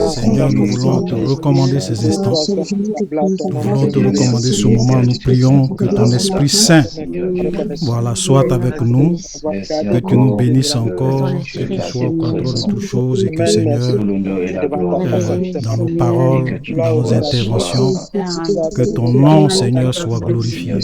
Seigneur, nous voulons te recommander ces instants. Nous voulons te recommander ce moment. Nous prions que ton Esprit Saint, soit avec nous, que tu nous bénisses encore, que tu sois au contrôle de toutes choses et que, Seigneur, dans nos paroles, dans nos interventions, que ton nom, Seigneur, soit glorifié.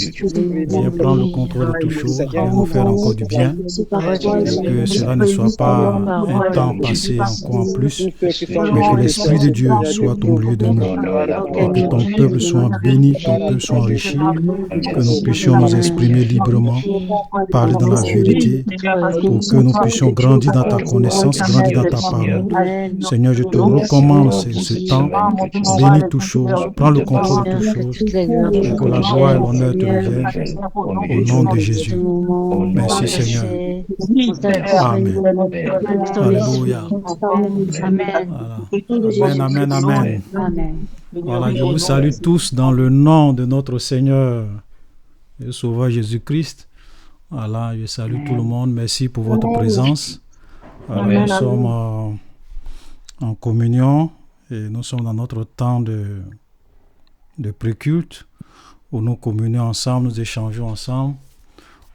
Viens prendre le contrôle de toutes choses, viens nous faire encore du bien, et que cela ne soit pas un temps passé encore en plus, mais que l'Esprit de Dieu soit au milieu de nous, et que ton peuple soit béni, ton peuple soit enrichi, que nous puissions nous exprimer librement, parler dans la vérité, pour que nous puissions grandir dans ta connaissance, grandir dans ta parole. Seigneur, je te recommande ce temps, bénis toutes choses, prends le contrôle de toutes choses, et que la gloire et l'honneur te reviennent, au nom de Jésus. Merci Seigneur. Amen. Alléluia. Voilà. Amen, amen, amen. Voilà, je vous salue tous dans le nom de notre Seigneur et Sauveur Jésus-Christ. Voilà, je salue tout le monde. Merci pour votre présence. Voilà, nous sommes en communion et nous sommes dans notre temps de pré-culte où nous communions ensemble, nous échangeons ensemble.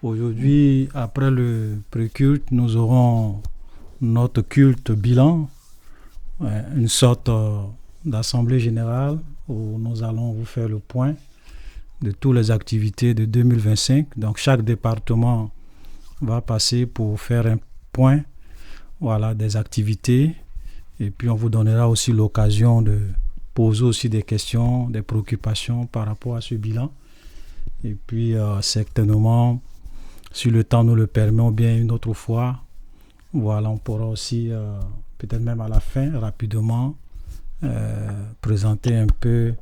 Aujourd'hui, après le pré-culte, nous aurons notre culte bilan, une sorte d'assemblée générale où nous allons vous faire le point de toutes les activités de 2025. Donc, chaque département va passer pour faire un point, des activités. Et puis, on vous donnera aussi l'occasion de poser aussi des questions, des préoccupations par rapport à ce bilan. Et puis, certainement, si le temps nous le permet, ou bien une autre fois, on pourra aussi, peut-être même à la fin, rapidement, présenter un peu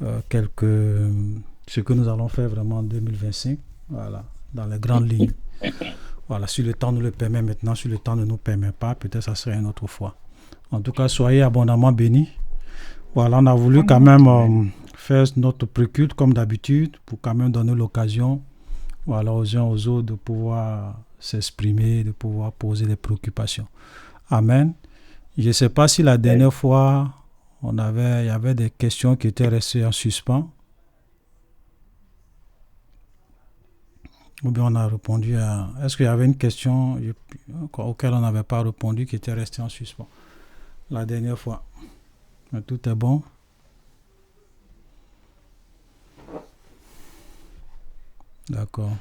ce que nous allons faire vraiment en 2025, dans les grandes lignes. Si le temps nous le permet maintenant, si le temps ne nous permet pas, peut-être ça serait une autre fois. En tout cas, soyez abondamment bénis. On a voulu quand même faire notre pré-culte comme d'habitude, pour quand même donner l'occasion aux uns aux autres de pouvoir s'exprimer, de pouvoir poser des préoccupations. Amen. Je ne sais pas si la dernière fois, il y avait des questions qui étaient restées en suspens. Ou bien on a répondu à... Est-ce qu'il y avait une question auquel on n'avait pas répondu qui était restée en suspens la dernière fois? Mais tout est bon. D'accord.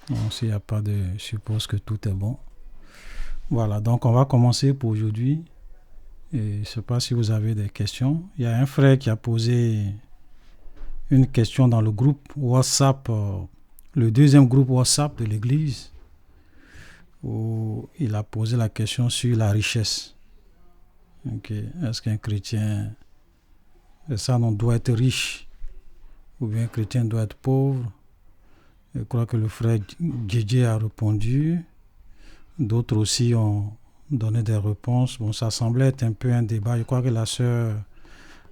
Non, s'il n'y a pas de... Je suppose que tout est bon. Voilà, donc on va commencer pour aujourd'hui. Et je ne sais pas si vous avez des questions. Il y a un frère qui a posé une question dans le groupe WhatsApp, le deuxième groupe WhatsApp de l'église, où il a posé la question sur la richesse. Est-ce qu'un chrétien, doit être riche, ou bien un chrétien doit être pauvre? Je crois que le frère Djidji a répondu. D'autres aussi ont donné des réponses. Bon, ça semblait être un peu un débat. Je crois que la sœur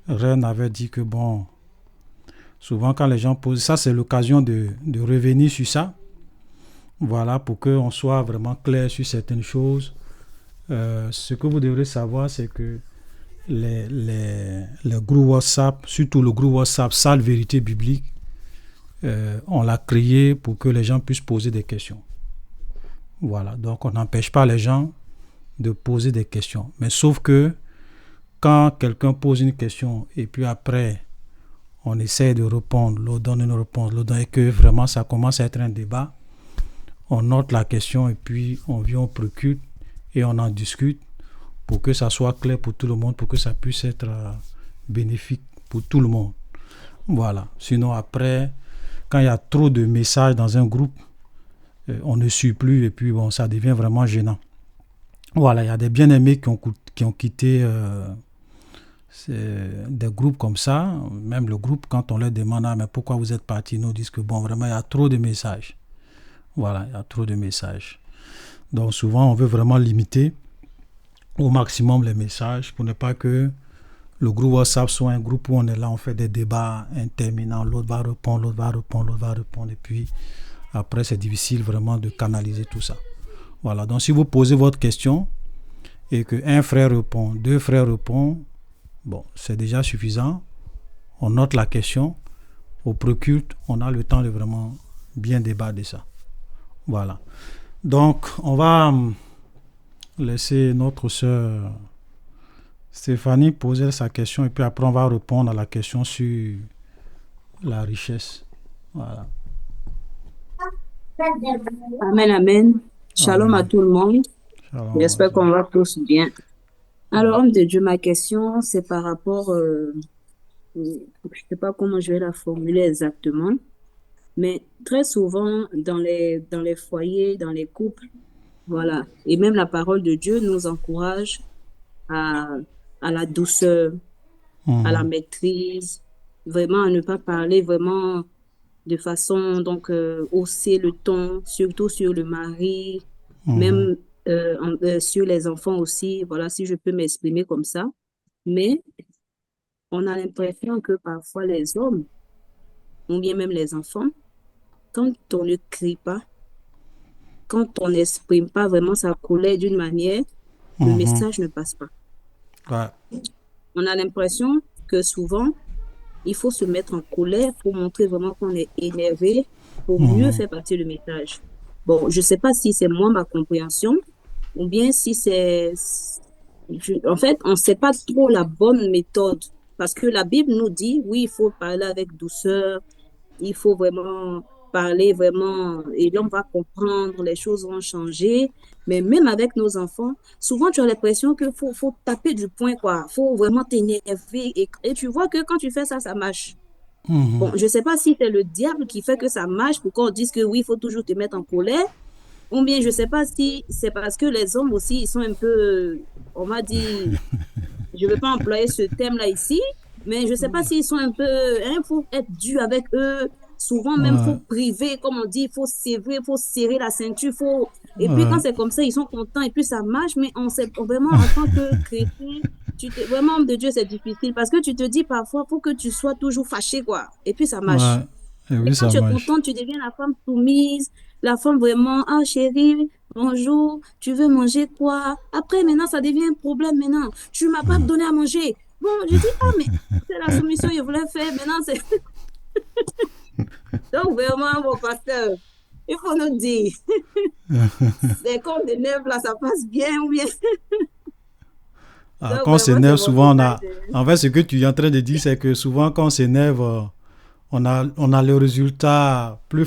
Reine avait dit que souvent quand les gens posent, ça c'est l'occasion de revenir sur ça. Pour qu'on soit vraiment clair sur certaines choses. Ce que vous devrez savoir, c'est que les groupes WhatsApp, surtout le groupe WhatsApp Salle Vérité Biblique, on l'a créé pour que les gens puissent poser des questions. Donc on n'empêche pas les gens de poser des questions. Mais sauf que quand quelqu'un pose une question et puis après on essaie de répondre, l'autre donne une réponse, et que vraiment ça commence à être un débat, on note la question et puis on vient au pré-culte et on en discute pour que ça soit clair pour tout le monde, pour que ça puisse être bénéfique pour tout le monde. Sinon après, quand il y a trop de messages dans un groupe, on ne suit plus et puis ça devient vraiment gênant. Il y a des bien-aimés qui ont quitté des groupes comme ça. Même le groupe, quand on leur demande mais pourquoi vous êtes partis, ils nous disent que vraiment il y a trop de messages. Il y a trop de messages. Donc souvent on veut vraiment limiter au maximum les messages pour ne pas que le groupe WhatsApp soit un groupe où on est là, on fait des débats interminants, l'autre va répondre, et puis après c'est difficile vraiment de canaliser tout ça. Donc si vous posez votre question et qu'un frère répond, deux frères répondent, Bon, c'est déjà suffisant. On note la question. Au préculte, on a le temps de vraiment bien débattre de ça. Voilà. Donc, on va laisser notre sœur Stéphanie poser sa question et puis après, on va répondre à la question sur la richesse. Voilà. Amen, amen. Shalom à Amen. tout le monde. Shalom. J'espère qu'on va tous bien. Alors, homme de Dieu, ma question, c'est par rapport, je ne sais pas comment je vais la formuler exactement, mais très souvent dans les foyers, dans les couples, voilà, et même la parole de Dieu nous encourage à, à la douceur, à la Mhm. maîtrise, vraiment à ne pas parler vraiment de façon, donc, hausser le ton, surtout sur le mari, Mhm. même sur les enfants aussi, voilà, si je peux m'exprimer comme ça. Mais on a l'impression que parfois les hommes, ou bien même les enfants, quand on ne crie pas, quand on n'exprime pas vraiment sa colère d'une manière, le Mhm. message ne passe pas. Ouais. On a l'impression que souvent, il faut se mettre en colère pour montrer vraiment qu'on est énervé, pour mieux Mhm. faire passer le message. Bon, je ne sais pas si c'est moi ma compréhension, ou bien si c'est... En fait, on ne sait pas trop la bonne méthode, parce que la Bible nous dit, oui, il faut parler avec douceur, il faut vraiment parler vraiment, et là, on va comprendre, les choses vont changer. Mais même avec nos enfants, souvent, tu as l'impression qu'il faut taper du poing, quoi. Il faut vraiment t'énerver. Et tu vois que quand tu fais ça, ça marche. Bon, Mhm. je ne sais pas si c'est le diable qui fait que ça marche pour qu'on dise que oui, il faut toujours te mettre en colère. Ou bien, je ne sais pas si c'est parce que les hommes aussi, ils sont un peu, on m'a dit, je ne vais pas employer ce thème-là ici, mais je ne sais pas s'ils sont un peu, il faut être dur avec eux. Souvent même, il faut Ouais. priver, comme on dit, il faut serrer, il faut serrer la ceinture, faut... Et puis quand Ouais. c'est comme ça, ils sont contents et puis ça marche, mais on sait vraiment en tant que chrétien, vraiment homme de Dieu, c'est difficile parce que tu te dis parfois, faut que tu sois toujours fâché, quoi. Et puis ça marche. Ouais. Et Mais oui, quand ça tu es marche. contente, tu deviens la femme soumise, la femme vraiment, ah chérie, bonjour, tu veux manger quoi? Après, maintenant, ça devient un problème maintenant. Tu m'as pas donné à manger. Bon, je dis, ah, mais c'est la soumission que je voulais faire. Maintenant, c'est... Donc, vraiment, mon pasteur, il faut nous dire, c'est comme des nerfs là, ça passe bien ou bien. Ah, Donc, quand on vraiment, c'est s'énerve, mon souvent, on message. a. En fait, ce que tu es en train de dire, c'est que souvent, quand on s'énerve, on a le résultat On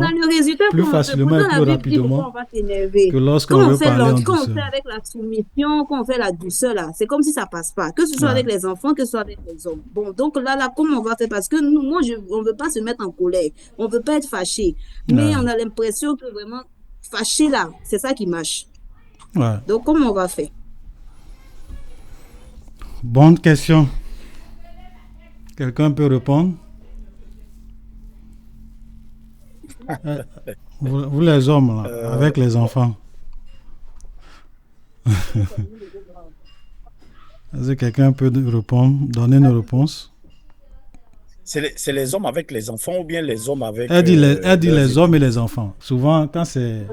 a le résultat plus qu'on veut. facilement et Pourtant, plus la Bible dit pourquoi rapidement on va que s'énerver. lorsqu'on veut parler en Quand on fait douceur. avec la soumission, quand on fait la douceur, là, c'est comme si ça passe pas. Que ce soit Ouais. avec les enfants, que ce soit avec les hommes. Bon, donc là, comment on va faire? Parce que nous, on veut pas se mettre en colère. On veut pas être fâché. Mais Ouais. on a l'impression que vraiment, fâché là, c'est ça qui marche. Ouais. Donc, comment on va faire? Bonne question. Quelqu'un peut répondre? Euh, vous les hommes, là, Euh, avec les bon, enfants. Est-ce que quelqu'un peut répondre, donner une réponse? c'est les hommes avec les enfants ou bien les hommes avec Elle dit leurs les hommes époux? et les enfants. Souvent, quand c'est,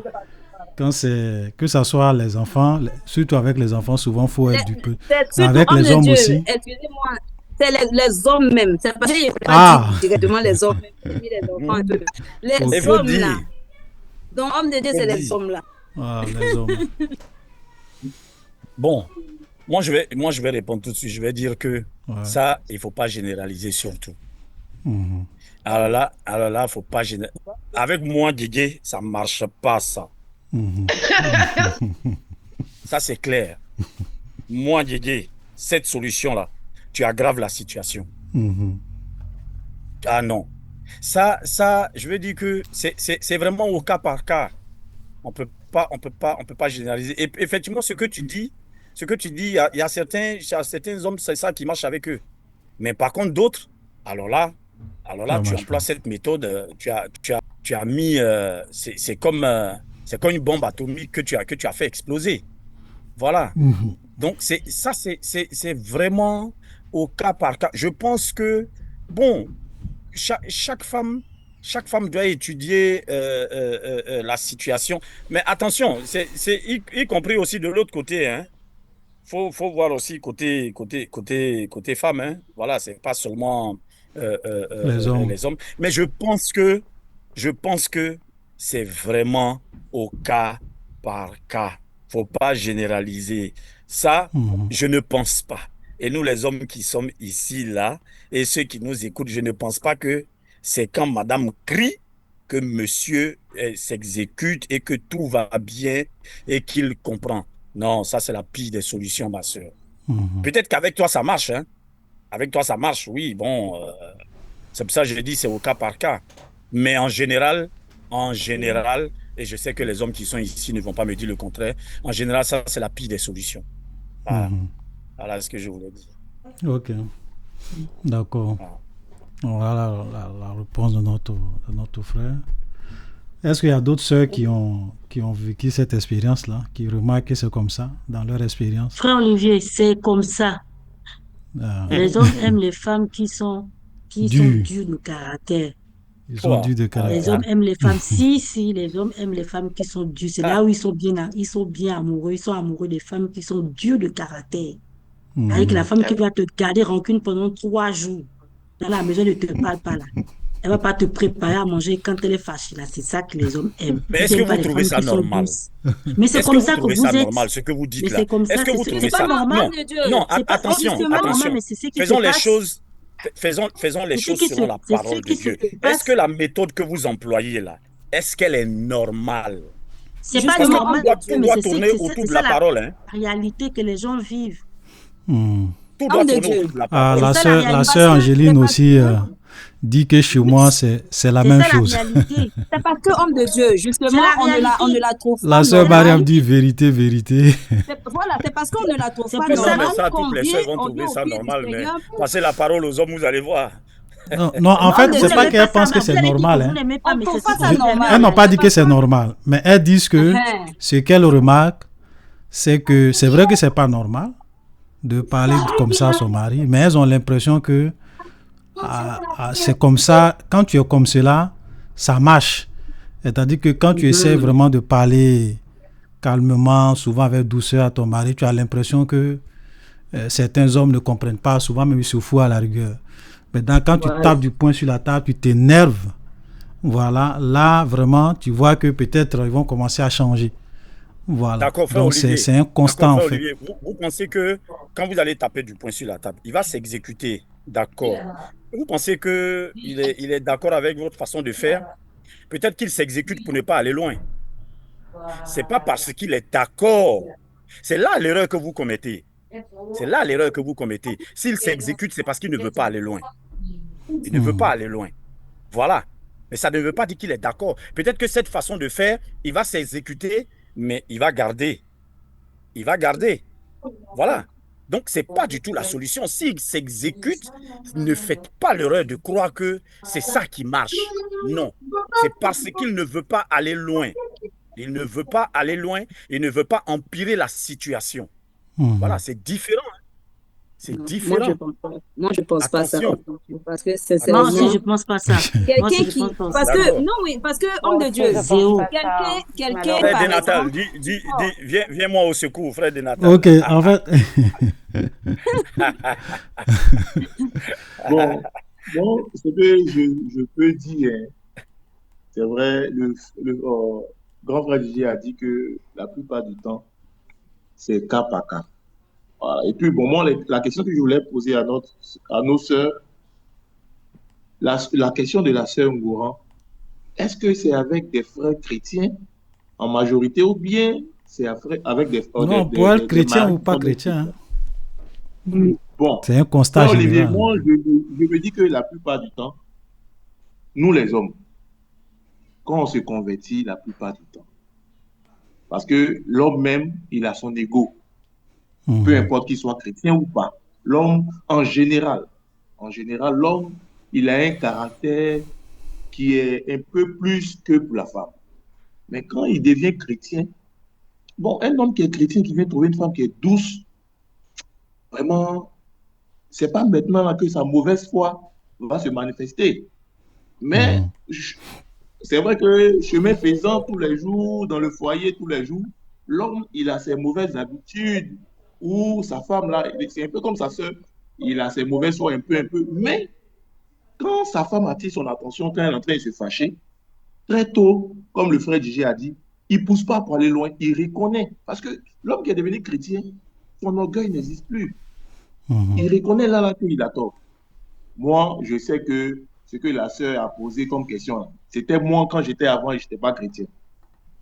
que ce soit les enfants, surtout avec les enfants, souvent, il faut Les- être du peu. C'est Mais surtout avec homme les de hommes Dieu, aussi. excusez-moi, c'est les hommes même. C'est parce que je n'ai pas dit Ah! directement les hommes, même, j'ai mis les enfants un Hmm. peu. Les Il Ok. faut hommes là. dire, Donc, homme de il Dieu, faut c'est les dire. hommes là. Ah, les hommes. Bon, moi, je vais répondre tout de suite. Je vais dire que Ouais. ça, il faut pas généraliser surtout. Mhm. Il faut pas généraliser. Avec moi, Didier, ça marche pas, ça. Mhm. Ça, c'est clair. Moi, Didier, cette solution-là, tu aggraves la situation. Mhm. Ah non. Je veux dire que c'est vraiment au cas par cas. On peut pas généraliser. Et effectivement, il y a il y a certains hommes, c'est ça qui marche avec eux. Mais par contre, d'autres, alors là, Ça tu marche emploies pas. cette méthode, tu as mis, c'est comme une bombe atomique que tu as fait exploser. Voilà. Mhm. Donc, c'est vraiment au cas par cas. Je pense que, bon, chaque, chaque femme, chaque femme doit étudier la situation. Mais attention, y compris aussi de l'autre côté, hein. faut voir aussi côté femme, hein. Voilà, c'est pas seulement Les hommes. les hommes. Mais je pense que c'est vraiment au cas par cas. Faut pas généraliser. Ça, Mhm. je ne pense pas. Et nous, les hommes qui sommes ici, là, et ceux qui nous écoutent, je ne pense pas que c'est quand madame crie que monsieur s'exécute et que tout va bien et qu'il comprend. Non, ça, c'est la pire des solutions, ma soeur. Mhm. Peut-être qu'avec toi, ça marche, hein. Avec toi, ça marche, oui. Bon, c'est pour ça que je dis c'est au cas par cas. Mais en général, et je sais que les hommes qui sont ici ne vont pas me dire le contraire, en général, ça, c'est la pire des solutions. Voilà, Mhm. voilà ce que je voulais dire. Ok, d'accord. Voilà. Voilà la réponse de notre frère. Est-ce qu'il y a d'autres sœurs qui ont vécu cette expérience-là, qui remarquent que c'est comme ça dans leur expérience? Frère Olivier, c'est comme ça. Ah, Les hommes aiment les femmes qui sont durs. dures de caractère. Ils sont Toi, durs de Les caractère. hommes aiment les femmes. Si, les hommes aiment les femmes qui sont dures. C'est là où ils sont bien amoureux. Ils sont amoureux des femmes qui sont dures de caractère. Avec la Mhm. femme qui va te garder rancune pendant 3 jours. Dans la maison, elle ne te parle pas là. Elle va pas te préparer à manger quand elle est fâchée là. C'est ça que les hommes aiment. mais Ils est-ce que n'aiment pas vous les trouvez femmes ça qui sont normal? douces. Mais c'est Est-ce que comme vous ça que trouvez ça vous êtes. normal, ce que vous Mais dites là? c'est comme Est-ce ça. que vous Mais c'est trouvez pas ça? normal Non, de Dieu. non, C'est pas, attention, c'est pas normal, attention. mais c'est ce qui se Faisons les passe. choses, faisons les C'est ce choses qui se, selon la c'est ce parole de qui se Dieu. Est-ce que passe. la méthode que vous employez là, est-ce qu'elle est normale? C'est pas Parce Justement, que homme normal, de tout Dieu. mais doit tourner c'est autour de ça la la parole, hein. réalité que les gens vivent. Mhm. Tout doit Homme de tourner Dieu. autour de la Ah, parole. C'est ça la la réalité. Parce sœur que Angéline c'est parce aussi que dit que chez Oui, moi, c'est la c'est même ça la chose. réalité. c'est parce que homme de Dieu, C'est justement, la on ne réalité. la trouve La pas sœur C'est la Mariam normale. dit réalité. vérité, vérité. Voilà, c'est parce qu'on ne la trouve C'est pas pour Non, ça. mais normale ça, toutes qu'on les vient, sœurs vont on vient trouver au ça pied du normal, mais Seigneur. passez la parole aux hommes, vous allez voir. Non, non, en Non, fait, Homme de vous c'est pas Dieu, n'aimez pas qu'elles ça, pensent mais que vous c'est avez dit que normal. vous Hein. n'aimez pas, on ne mais c'est trouve ce pas que ça vous aimez normal. Elles en n'ont pas dit que réalité. c'est normal, mais elles disent que Hein. ce qu'elles remarquent, c'est que c'est vrai que c'est pas normal de parler comme ça à son mari, mais elles ont l'impression que c'est comme ça, quand tu es comme cela, ça marche. C'est-à-dire que quand tu essaies Mhm. vraiment de parler calmement, souvent avec douceur à ton mari, tu as l'impression que certains hommes ne comprennent pas, souvent même ils se foutent à la rigueur. Maintenant, quand tu Voilà. tapes du poing sur la table, tu t'énerves. Voilà, là vraiment, tu vois que peut-être ils vont commencer à changer. Voilà, D'accord, frère donc Olivier. c'est un D'accord, constant en frère fait. Olivier. Vous pensez que quand vous allez taper du poing sur la table, il va s'exécuter. D'accord. Vous pensez que il est d'accord avec votre façon de faire? Peut-être qu'il s'exécute pour ne pas aller loin. C'est pas parce qu'il est d'accord. C'est là l'erreur que vous commettez. C'est là l'erreur que vous commettez. S'il s'exécute, c'est parce qu'il ne veut pas aller loin. Il ne veut Hmm. pas aller loin. Voilà. Mais ça ne veut pas dire qu'il est d'accord. Peut-être que cette façon de faire, il va s'exécuter, mais il va garder. Il va garder. Voilà. Donc, ce n'est pas du tout la solution. S'il s'exécute, ne faites pas l'erreur de croire que c'est ça qui marche. Non. C'est parce qu'il ne veut pas aller loin. Il ne veut pas aller loin. Il ne veut pas empirer la situation. Mhm. Voilà, c'est différent. Hein. C'est Non, différent. moi, je pense pas ça. Attention. Parce que Moi aussi, Attention. je sincèrement, pense pas ça. Moi quelqu'un aussi, je qui, pense pas ça. parce que, D'accord. non, oui, parce que, homme Moi de aussi, Dieu, je pense Zéro. pas ça, quelqu'un, Frère par malheureusement. Dénatal, exemple, oh, viens-moi au secours, frère Dénatal. Ok, en fait, Bon, ce que je peux dire, hein, c'est vrai, le grand frère Didier a dit que la plupart du temps, c'est cas par cas. Voilà. Et puis, bon, moi, la question que je voulais poser à nos sœurs, la question de la sœur Ngouran, est-ce que c'est avec des frères chrétiens en majorité ou bien c'est avec non, pour être des chrétien maris ou qui pas sont des chrétien, chrétiens? hein, Bon, c'est un constat frère Olivier, général. moi, je me dis que la plupart du temps, nous les hommes, quand on se convertit la plupart du temps, parce que l'homme même, il a son ego, peu Mhm. importe qu'il soit chrétien ou pas. L'homme, en général, l'homme, il a un caractère qui est un peu plus que pour la femme. Mais quand il devient chrétien, bon, un homme qui est chrétien, qui vient trouver une femme qui est douce, vraiment, c'est pas maintenant là que sa mauvaise foi va se manifester. Mais Mhm. c'est vrai que chemin faisant tous les jours, dans le foyer tous les jours, l'homme, il a ses mauvaises habitudes. ou sa femme, là, c'est un peu comme sa sœur, il a ses mauvaises fois un peu. Mais quand sa femme attire son attention, quand elle est en train de se fâcher, très tôt, comme le frère DJ a dit, il ne pousse pas pour aller loin, il reconnaît. Parce que l'homme qui est devenu chrétien, son orgueil n'existe plus. Mhm. Il reconnaît là qu'il a tort. Moi, je sais que ce que la sœur a posé comme question, là, c'était moi quand j'étais avant et je n'étais pas chrétien. Mhm.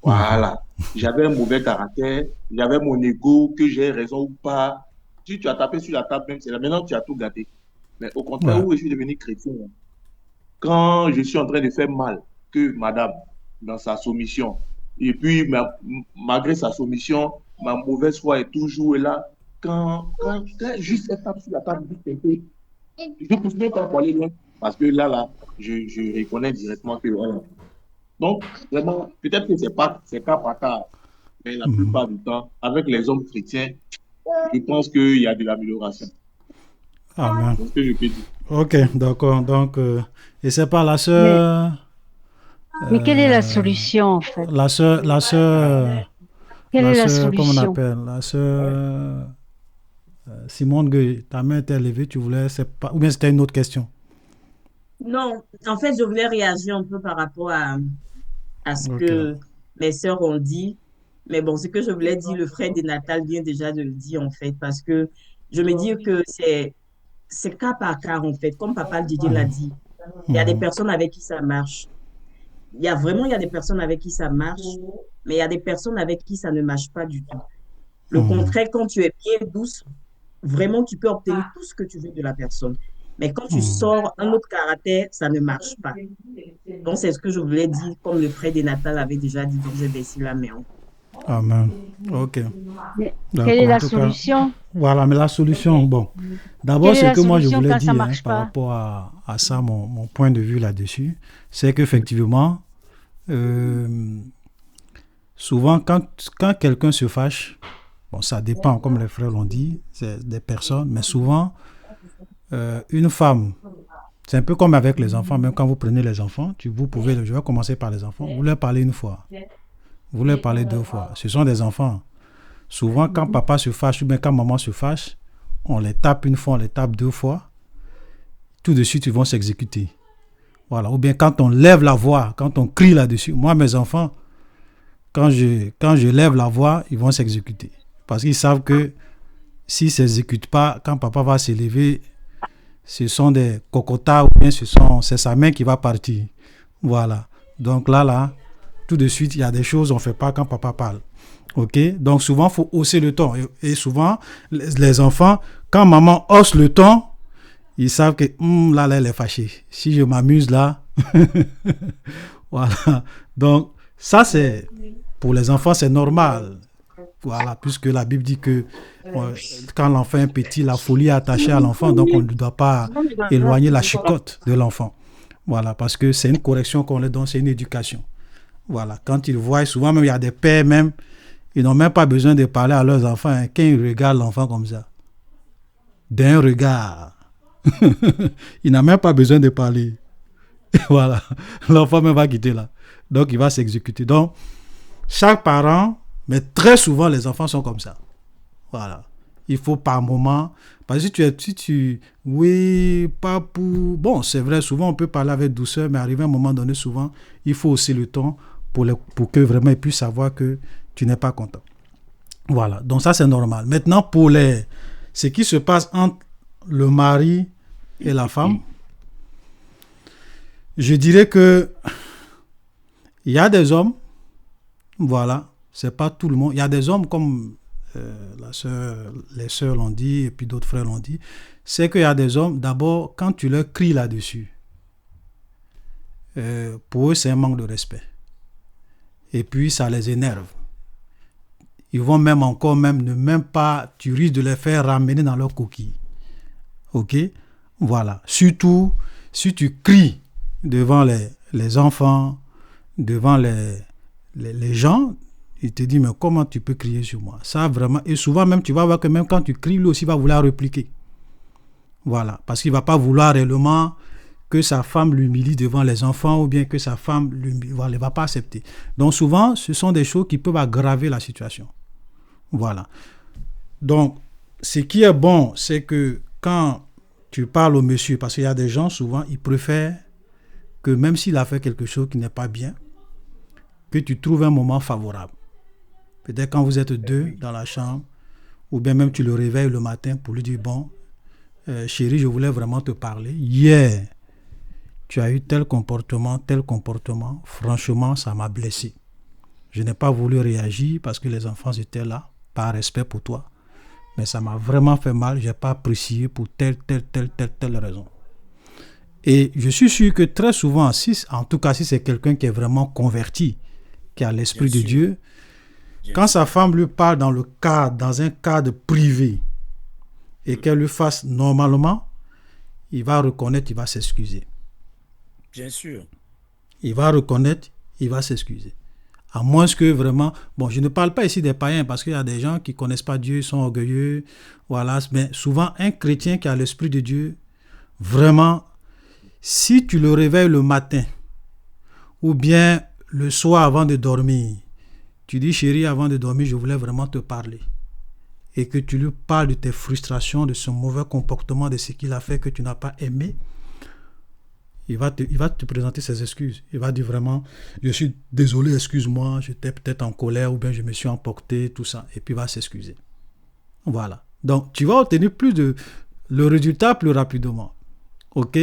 Voilà. J'avais un mauvais caractère, j'avais mon ego, que j'ai raison ou pas. Si tu as tapé sur la table, même, c'est là. Maintenant, tu as tout gâté. Mais au contraire, Ouais. où je suis devenu chrétien, quand je suis en train de faire mal, que madame, dans sa soumission, et puis malgré sa soumission, ma mauvaise foi est toujours là. Quand juste elle tape sur la table, je ne peux même pas aller loin. Parce que là, je reconnais directement que voilà. Donc, vraiment, peut-être que c'est cas par cas, mais la Mhm. plupart du temps, avec les hommes chrétiens, je pense qu'il y a de l'amélioration. Amen. C'est ce que je peux dire. Ok, d'accord. Donc, et c'est pas la Mais, sœur, mais quelle est la euh, solution en fait? Quelle la est la sœur, comment on solution? appelle, la sœur Simone Gueye. Ta main était levée, tu voulais, c'est pas, ou bien c'était une autre question. Non, en fait, je voulais réagir un peu par rapport à ce Ok. que mes sœurs ont dit. Mais bon, ce que je voulais dire, le frère de Natal vient déjà de le dire, en fait, parce que je me dis que c'est cas par cas, en fait. Comme Papa Didier l'a Mhm. dit, il y a des Mhm. personnes avec qui ça marche. Il y a des personnes avec qui ça marche, mais il y a des personnes avec qui ça ne marche pas du tout. Le Mhm. contraire, quand tu es bien douce, vraiment, tu peux obtenir tout ce que tu veux de la personne. Mais quand tu Mhm. sors un autre caractère, ça ne marche pas. Donc, c'est ce que je voulais dire, comme le frère de Natal avait déjà dit, donc j'ai baissé la main. Amen. Ok. Mais quelle est D'accord. En la tout cas, solution? voilà. Mais la solution, bon. D'abord, Quelle est ce la que moi je solution voulais quand ça dire, hein, marche par pas? rapport à ça, mon point de vue là-dessus, c'est qu'effectivement, euh, souvent, quand quelqu'un se fâche, bon, ça dépend, comme les frères l'ont dit, c'est des personnes, mais souvent, une femme, c'est un peu comme avec les enfants, même quand vous prenez les enfants, je vais commencer par les enfants, vous leur parlez une fois, vous leur parlez deux fois. Ce sont des enfants. Souvent, quand papa se fâche ou bien quand maman se fâche, on les tape une fois, on les tape deux fois, tout de suite, ils vont s'exécuter. Voilà. Ou bien quand on lève la voix, quand on crie là-dessus, moi, mes enfants, quand je lève la voix, ils vont s'exécuter. Parce qu'ils savent que s'ils ne s'exécutent pas, quand papa va s'élever, ce sont des cocotas ou bien c'est sa main qui va partir. Voilà. Donc là, tout de suite, il y a des choses qu'on ne fait pas quand papa parle. OK? Donc souvent, il faut hausser le ton. Et souvent, les enfants, quand maman hausse le ton, ils savent que là, elle est fâchée. Si je m'amuse là, voilà. Donc, ça, c'est pour les enfants, c'est normal. Voilà, puisque la Bible dit que quand l'enfant est petit, la folie est attachée à l'enfant, donc on ne doit pas éloigner la chicotte de l'enfant. Voilà, parce que c'est une correction qu'on leur donne, c'est une éducation. Voilà, quand ils voient, souvent même il y a des pères même, ils n'ont même pas besoin de parler à leurs enfants, hein, quand ils regardent l'enfant comme ça, d'un regard, il n'a même pas besoin de parler. Voilà, l'enfant même va quitter là. Donc il va s'exécuter. Donc, chaque parent, mais très souvent les enfants sont comme ça. Voilà. Il faut par moment. Parce que oui, pas pour. Bon, c'est vrai, souvent on peut parler avec douceur, mais arrivé à un moment donné, souvent, il faut hausser le ton pour que vraiment ils puissent savoir que tu n'es pas content. Voilà. Donc ça, c'est normal. Maintenant, pour ce qui se passe entre le mari et la femme, je dirais que il y a des hommes, voilà, c'est pas tout le monde. Il y a des hommes comme les sœurs l'ont dit et puis d'autres frères l'ont dit, c'est qu'il y a des hommes, d'abord, quand tu leur cries là-dessus, pour eux, c'est un manque de respect. Et puis, ça les énerve. Ils vont même pas, tu risques de les faire ramener dans leur coquille. Ok? Voilà. Surtout, si tu cries devant les enfants, devant les gens, il te dit, mais comment tu peux crier sur moi? Ça, vraiment. Et souvent, même, tu vas voir que même quand tu cries, lui aussi va vouloir répliquer. Voilà. Parce qu'il ne va pas vouloir réellement que sa femme l'humilie devant les enfants ou bien que sa femme l'humilie. Voilà, il ne va pas accepter. Donc, souvent, ce sont des choses qui peuvent aggraver la situation. Voilà. Donc, ce qui est bon, c'est que quand tu parles au monsieur, parce qu'il y a des gens, souvent, ils préfèrent que même s'il a fait quelque chose qui n'est pas bien, que tu trouves un moment favorable. Peut-être quand vous êtes deux dans la chambre, ou bien même tu le réveilles le matin pour lui dire, bon, chérie, je voulais vraiment te parler. Hier, tu as eu tel comportement, franchement, ça m'a blessé. Je n'ai pas voulu réagir parce que les enfants étaient là, par respect pour toi. Mais ça m'a vraiment fait mal, je n'ai pas apprécié pour telle raison. Et je suis sûr que très souvent, en tout cas si c'est quelqu'un qui est vraiment converti, qui a l'Esprit de Dieu, quand sa femme lui parle dans un cadre privé, et qu'elle le fasse normalement, il va reconnaître, il va s'excuser. Bien sûr. Il va reconnaître, il va s'excuser. À moins que vraiment... Bon, je ne parle pas ici des païens, parce qu'il y a des gens qui ne connaissent pas Dieu, ils sont orgueilleux. Voilà. Mais souvent, un chrétien qui a l'Esprit de Dieu, vraiment, si tu le réveilles le matin, ou bien le soir avant de dormir, tu dis, chérie, avant de dormir, je voulais vraiment te parler. Et que tu lui parles de tes frustrations, de son mauvais comportement, de ce qu'il a fait que tu n'as pas aimé, il va te présenter ses excuses. Il va dire vraiment, je suis désolé, excuse-moi, j'étais peut-être en colère ou bien je me suis emporté, tout ça. Et puis il va s'excuser. Voilà. Donc, tu vas obtenir le résultat plus rapidement. OK?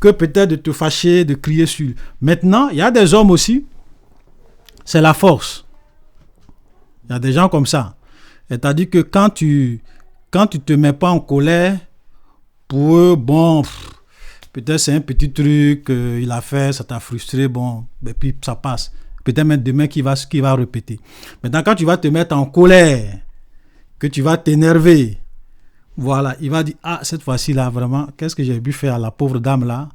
Que peut-être de te fâcher, de crier sur lui. Maintenant, il y a des hommes aussi, c'est la force. Il y a des gens comme ça. C'est-à-dire que quand tu te mets pas en colère, pour eux, bon, peut-être c'est un petit truc qu'il a fait, ça t'a frustré, bon, et puis ça passe. Peut-être même demain qu'il va répéter. Maintenant, quand tu vas te mettre en colère, que tu vas t'énerver, voilà, il va dire, ah, cette fois-ci là, vraiment, qu'est-ce que j'ai pu faire à la pauvre dame là?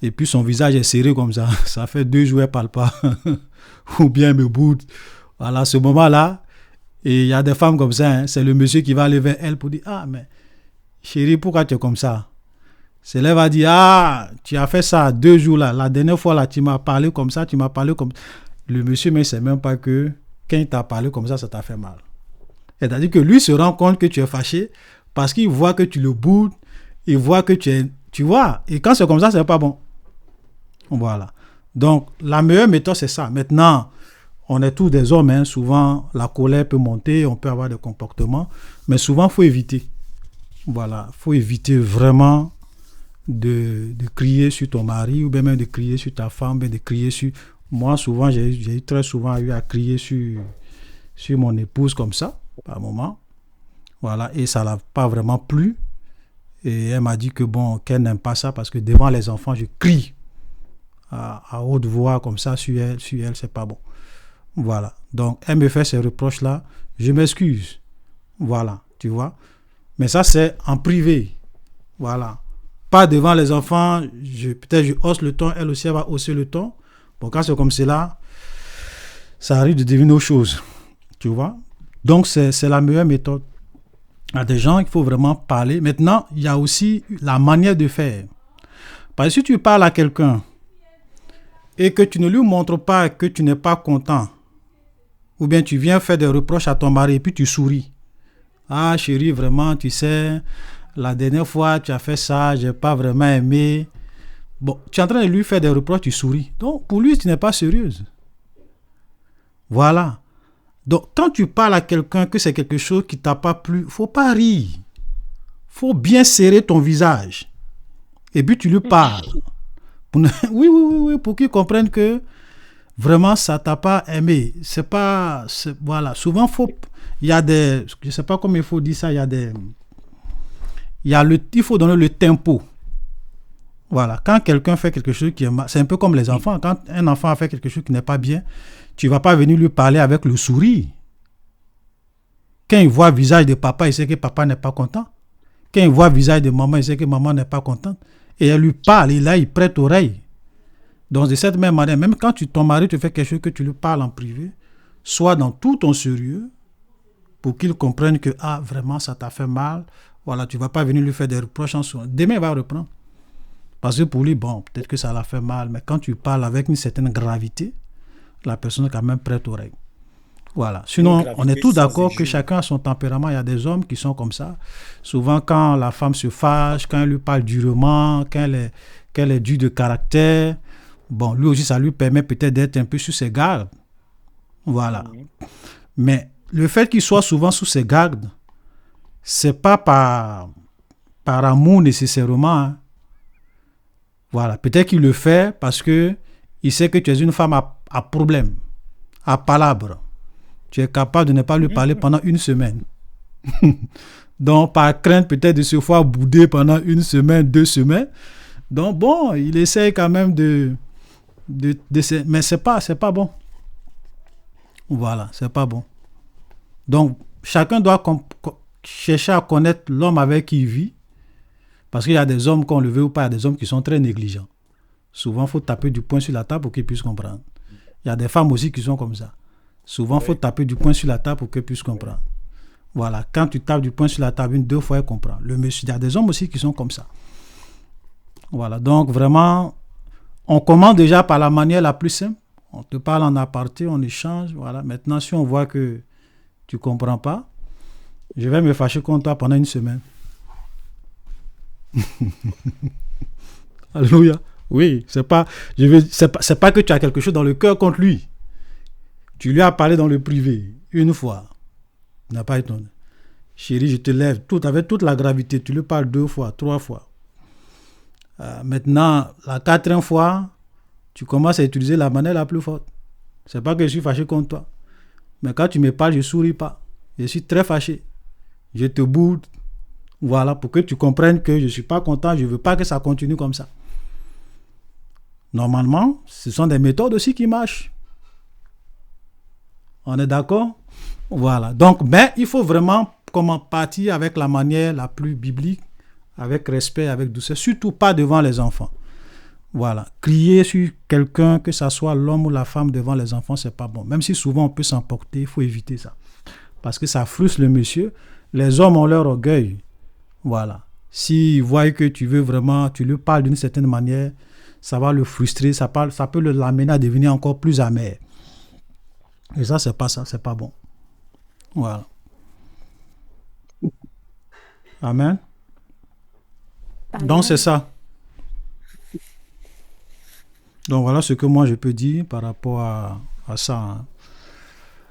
Et puis son visage est serré comme ça, ça fait 2 jours, elle parle pas, ou bien elle me boude. Voilà, ce moment-là, et il y a des femmes comme ça, hein, c'est le monsieur qui va aller vers elle pour dire, ah, mais chérie, pourquoi tu es comme ça? C'est là, va dire, ah, tu as fait ça 2 jours là, la dernière fois là, tu m'as parlé comme ça, Le monsieur ne sait même pas que quand il t'a parlé comme ça t'a fait mal. C'est-à-dire que lui se rend compte que tu es fâché parce qu'il voit que tu le boudes, il voit que tu vois, et quand c'est comme ça, c'est pas bon. Voilà. Donc, la meilleure méthode, c'est ça. Maintenant, on est tous des hommes, hein. Souvent la colère peut monter, on peut avoir des comportements, mais souvent il faut éviter. Voilà, il faut éviter vraiment de crier sur ton mari ou bien même de crier sur ta femme, de crier sur... Moi, souvent, j'ai très souvent eu à crier sur mon épouse comme ça, par moment. Voilà, et ça l'a pas vraiment plu. Et elle m'a dit que bon, qu'elle n'aime pas ça parce que devant les enfants, je crie à haute voix comme ça sur elle, c'est pas bon. Voilà. Donc, elle me fait ces reproches-là. Je m'excuse. Voilà. Tu vois. Mais ça, c'est en privé. Voilà. Pas devant les enfants. Peut-être je hausse le ton. Elle aussi, elle va hausser le ton. Bon, quand c'est comme cela, ça arrive de devenir autre chose. Tu vois. Donc, c'est la meilleure méthode. Il y a des gens qu'il faut vraiment parler. Maintenant, il y a aussi la manière de faire. Parce que si tu parles à quelqu'un et que tu ne lui montres pas que tu n'es pas content, ou bien tu viens faire des reproches à ton mari et puis tu souris. Ah chérie, vraiment, tu sais, la dernière fois tu as fait ça, j'ai pas vraiment aimé. Bon, tu es en train de lui faire des reproches, tu souris. Donc pour lui, tu n'es pas sérieuse. Voilà. Donc quand tu parles à quelqu'un que c'est quelque chose qui t'a pas plu, faut pas rire. Faut bien serrer ton visage. Et puis tu lui parles. Oui, pour qu'il comprenne que vraiment, ça t'a pas aimé. Voilà. Souvent, il y a des, je sais pas comment il faut dire ça, il faut donner le tempo. Voilà. Quand quelqu'un fait quelque chose qui est mal, c'est un peu comme les enfants. Quand un enfant a fait quelque chose qui n'est pas bien, tu vas pas venir lui parler avec le sourire. Quand il voit le visage de papa, il sait que papa n'est pas content. Quand il voit le visage de maman, il sait que maman n'est pas contente. Et elle lui parle, et là, il prête oreille. Donc, de cette même manière, même quand ton mari te fait quelque chose que tu lui parles en privé, sois dans tout ton sérieux pour qu'il comprenne que, ah, vraiment, ça t'a fait mal. Voilà, tu ne vas pas venir lui faire des reproches en soi. Demain, il va reprendre. Parce que pour lui, bon, peut-être que ça l'a fait mal, mais quand tu parles avec une certaine gravité, la personne est quand même prête oreille. Voilà. Une Sinon, on est gravité tous sans d'accord que injure. chacun a son tempérament. Il y a des hommes qui sont comme ça. Souvent, quand la femme se fâche, quand elle lui parle durement, qu'elle est dure de caractère, bon, lui aussi, ça lui permet peut-être d'être un peu sur ses gardes. Voilà. Mhm. Mais le fait qu'il soit souvent sous ses gardes, c'est pas par amour nécessairement, hein. Voilà. Peut-être qu'il le fait parce que il sait que tu es une femme à problème, à palabre. Tu es capable de ne pas lui parler pendant une semaine. Donc, par crainte peut-être de se faire bouder pendant une semaine, 2 semaines. Donc, bon, il essaye quand même mais c'est pas bon. Voilà, c'est pas bon. Donc, chacun doit chercher à connaître l'homme avec qui il vit. Parce qu'il y a des hommes, qu'on le veut ou pas, il y a des hommes qui sont très négligents. Souvent, il faut taper du poing sur la table pour qu'ils puissent comprendre. Il y a des femmes aussi qui sont comme ça. Souvent, il faut taper du poing sur la table pour qu'elles puissent comprendre. Voilà, quand tu tapes du poing sur la table 2 fois, elle comprend. Le monsieur, il y a des hommes aussi qui sont comme ça. Voilà, donc vraiment, on commence déjà par la manière la plus simple. On te parle en aparté, on échange. Voilà, maintenant, si on voit que tu ne comprends pas, je vais me fâcher contre toi pendant une semaine. Alléluia. Oui, c'est pas que tu as quelque chose dans le cœur contre lui. Tu lui as parlé dans le privé une fois. Il n'a pas étonné. Chérie, je te lève avec toute la gravité. Tu lui parles 2 fois, 3 fois. Maintenant, la 4e fois, tu commences à utiliser la manière la plus forte. C'est pas que je suis fâché contre toi. Mais quand tu me parles, je ne souris pas. Je suis très fâché. Je te boude. Voilà, pour que tu comprennes que je ne suis pas content. Je ne veux pas que ça continue comme ça. Normalement, ce sont des méthodes aussi qui marchent. On est d'accord? Voilà. Donc, mais il faut vraiment partir avec la manière la plus biblique, avec respect, avec douceur, surtout pas devant les enfants. Voilà. Crier sur quelqu'un, que ce soit l'homme ou la femme devant les enfants, c'est pas bon. Même si souvent on peut s'emporter, il faut éviter ça. Parce que ça frustre le monsieur. Les hommes ont leur orgueil. Voilà. S'ils voient que tu veux vraiment, tu lui parles d'une certaine manière, ça va le frustrer, ça peut l'amener à devenir encore plus amer. Et ça, c'est pas bon. Voilà. Amen. Donc, c'est ça. Donc, voilà ce que moi, je peux dire par rapport à ça. Hein.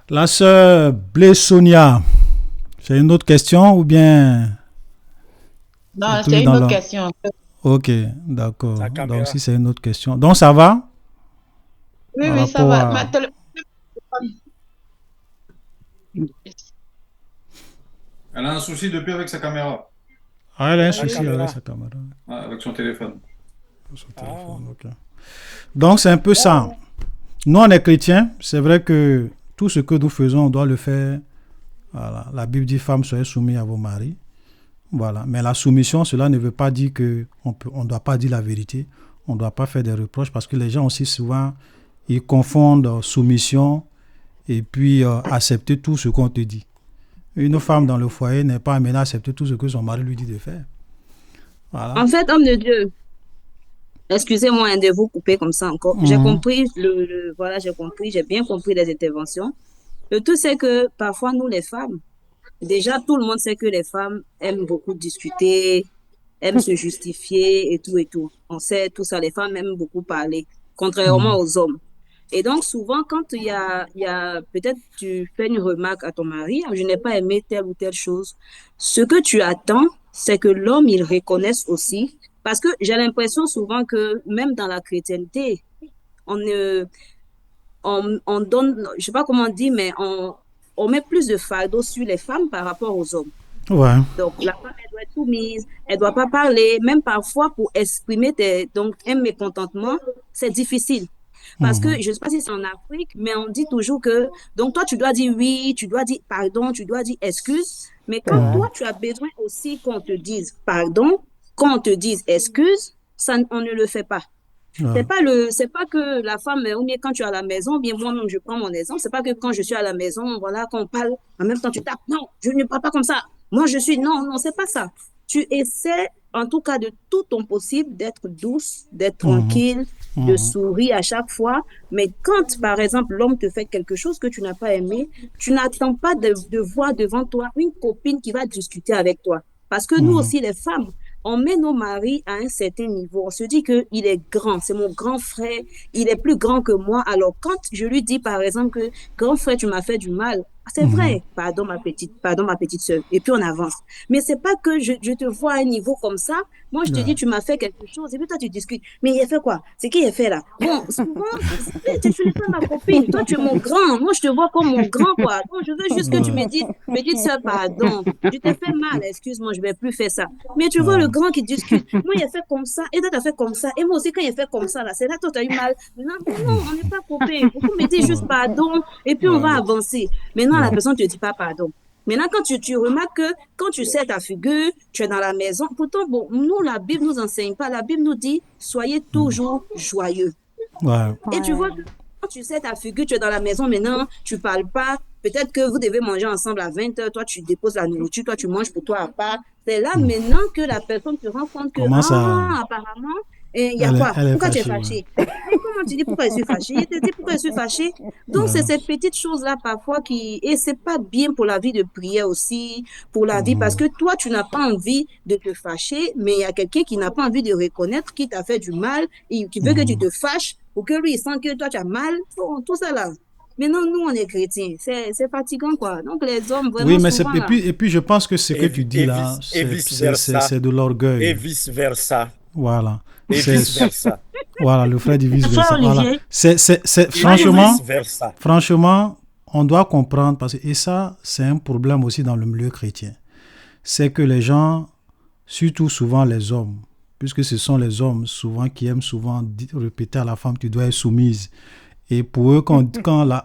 La sœur Blessonia, c'est une autre question ou bien... Non, c'est une autre question. Ok, d'accord. Donc, si c'est une autre question. Donc, ça va? Oui, ça va. Elle a un souci depuis avec sa caméra. Ah, elle a un souci avec sa caméra. Ah, avec son téléphone. Okay. Donc, c'est un peu ça. Nous, on est chrétiens. C'est vrai que tout ce que nous faisons, on doit le faire. Voilà. La Bible dit, femmes, soyez soumises à vos maris. Voilà. Mais la soumission, cela ne veut pas dire qu'on ne doit pas dire la vérité. On ne doit pas faire des reproches parce que les gens aussi, souvent, ils confondent soumission et puis accepter tout ce qu'on te dit. Une femme dans le foyer n'est pas amenée à accepter tout ce que son mari lui dit de faire. Voilà. En fait, homme de Dieu, excusez-moi de vous couper comme ça encore. J'ai compris, voilà, j'ai bien compris les interventions. Le tout, c'est que parfois, nous, les femmes, déjà, tout le monde sait que les femmes aiment beaucoup discuter, aiment se justifier et tout et tout. On sait tout ça, les femmes aiment beaucoup parler, contrairement aux hommes. Et donc, souvent, quand il y a peut-être tu fais une remarque à ton mari, je n'ai pas aimé telle ou telle chose. Ce que tu attends, c'est que l'homme, il reconnaisse aussi. Parce que j'ai l'impression souvent que même dans la chrétienté, on donne, je sais pas comment on dit, mais on met plus de fardeau sur les femmes par rapport aux hommes. Ouais. Donc, la femme, elle doit être soumise, elle doit pas parler, même parfois pour exprimer donc un mécontentement, c'est difficile. Parce que, je ne sais pas si c'est en Afrique, mais on dit toujours que, donc toi, tu dois dire oui, tu dois dire pardon, tu dois dire excuse, mais quand toi, tu as besoin aussi qu'on te dise pardon, qu'on te dise excuse, ça, on ne le fait pas. C'est pas que la femme, ou bien quand tu es à la maison, bien moi-même, je prends mon exemple, c'est pas que quand je suis à la maison, voilà, qu'on parle, en même temps tu tapes, non, je ne parle pas comme ça, moi je suis, non, c'est pas ça. Tu essaies en tout cas de tout ton possible, d'être douce, d'être tranquille, de sourire à chaque fois. Mais quand, par exemple, l'homme te fait quelque chose que tu n'as pas aimé, tu n'attends pas de voir devant toi une copine qui va discuter avec toi. Parce que nous aussi, les femmes, on met nos maris à un certain niveau. On se dit qu'il est grand, c'est mon grand frère, il est plus grand que moi. Alors, quand je lui dis, par exemple, que grand frère, tu m'as fait du mal, c'est vrai, pardon, ma petite sœur. Et puis, on avance. Mais c'est pas que je te vois à un niveau comme ça. Moi, je te dis, tu m'as fait quelque chose. Et puis, toi, tu discutes. Mais il a fait quoi? C'est qui il a fait là? Bon, souvent, tu n'es pas ma copine. Toi, tu es mon grand. Moi, je te vois comme mon grand, quoi. Donc, je veux juste que tu me dises, petite sœur, pardon. Je t'ai fait mal. Excuse-moi, je vais plus faire ça. Mais tu vois le grand qui discute. Moi, il a fait comme ça. Et toi, tu as fait comme ça. Et moi aussi, quand il a fait comme ça, là, c'est là que toi, tu as eu mal. Non, on n'est pas copains. Vous me dites juste pardon. Et puis, on va avancer. Maintenant, la personne ne te dit pas pardon. Maintenant, quand tu remarques que quand tu sais ta figure, tu es dans la maison. Pourtant, bon, nous, la Bible nous enseigne pas. La Bible nous dit, soyez toujours joyeux. Ouais. Et tu vois que quand tu sais ta figure, tu es dans la maison maintenant, tu parles pas. Peut-être que vous devez manger ensemble à 20h. Toi, tu déposes la nourriture. Toi, tu manges pour toi à part. C'est là maintenant que la personne te rend compte que, apparemment, il y a quoi? Pourquoi tu es fâché? Et comment tu dis pourquoi je suis fâché? Il te dit pourquoi je suis fâché. Donc, c'est cette petite chose-là parfois et c'est pas bien pour la vie de prière aussi, pour la vie, parce que toi, tu n'as pas envie de te fâcher, mais il y a quelqu'un qui n'a pas envie de reconnaître qui t'a fait du mal et qui veut que tu te fâches pour que lui, il sent que toi, tu as mal. Bon, tout ça là. Maintenant, nous, on est chrétiens. C'est fatigant, quoi. Donc, les hommes, vraiment, oui, mais souvent, et puis, je pense que ce que tu dis là, c'est de l'orgueil. Et vice-versa. Voilà. Et vice-versa. Voilà, le frère dit vice-versa. Voilà. Franchement, on doit comprendre, et ça, c'est un problème aussi dans le milieu chrétien. C'est que les gens, surtout souvent les hommes, puisque ce sont les hommes souvent qui aiment souvent répéter à la femme, tu dois être soumise. Et pour eux, quand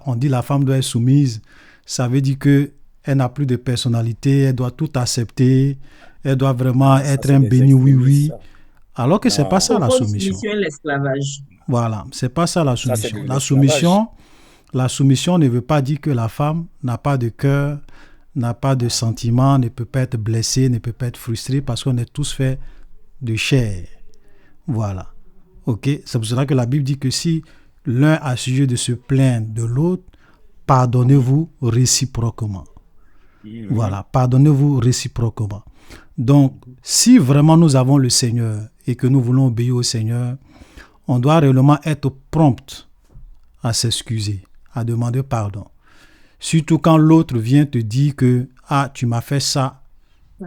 on dit la femme doit être soumise, ça veut dire qu'elle n'a plus de personnalité, elle doit tout accepter, elle doit vraiment être un béni oui-oui. Alors que ce n'est pas ça la soumission. L'esclavage. Voilà, ce n'est pas ça la soumission. La soumission ne veut pas dire que la femme n'a pas de cœur, n'a pas de sentiments, ne peut pas être blessée, ne peut pas être frustrée parce qu'on est tous faits de chair. Voilà. Ok, c'est pour cela que la Bible dit que si l'un a sujet de se plaindre de l'autre, pardonnez-vous réciproquement. Voilà, pardonnez-vous réciproquement. Donc, si vraiment nous avons le Seigneur et que nous voulons obéir au Seigneur, on doit réellement être prompt à s'excuser, à demander pardon. Surtout quand l'autre vient te dire que « Ah, tu m'as fait ça,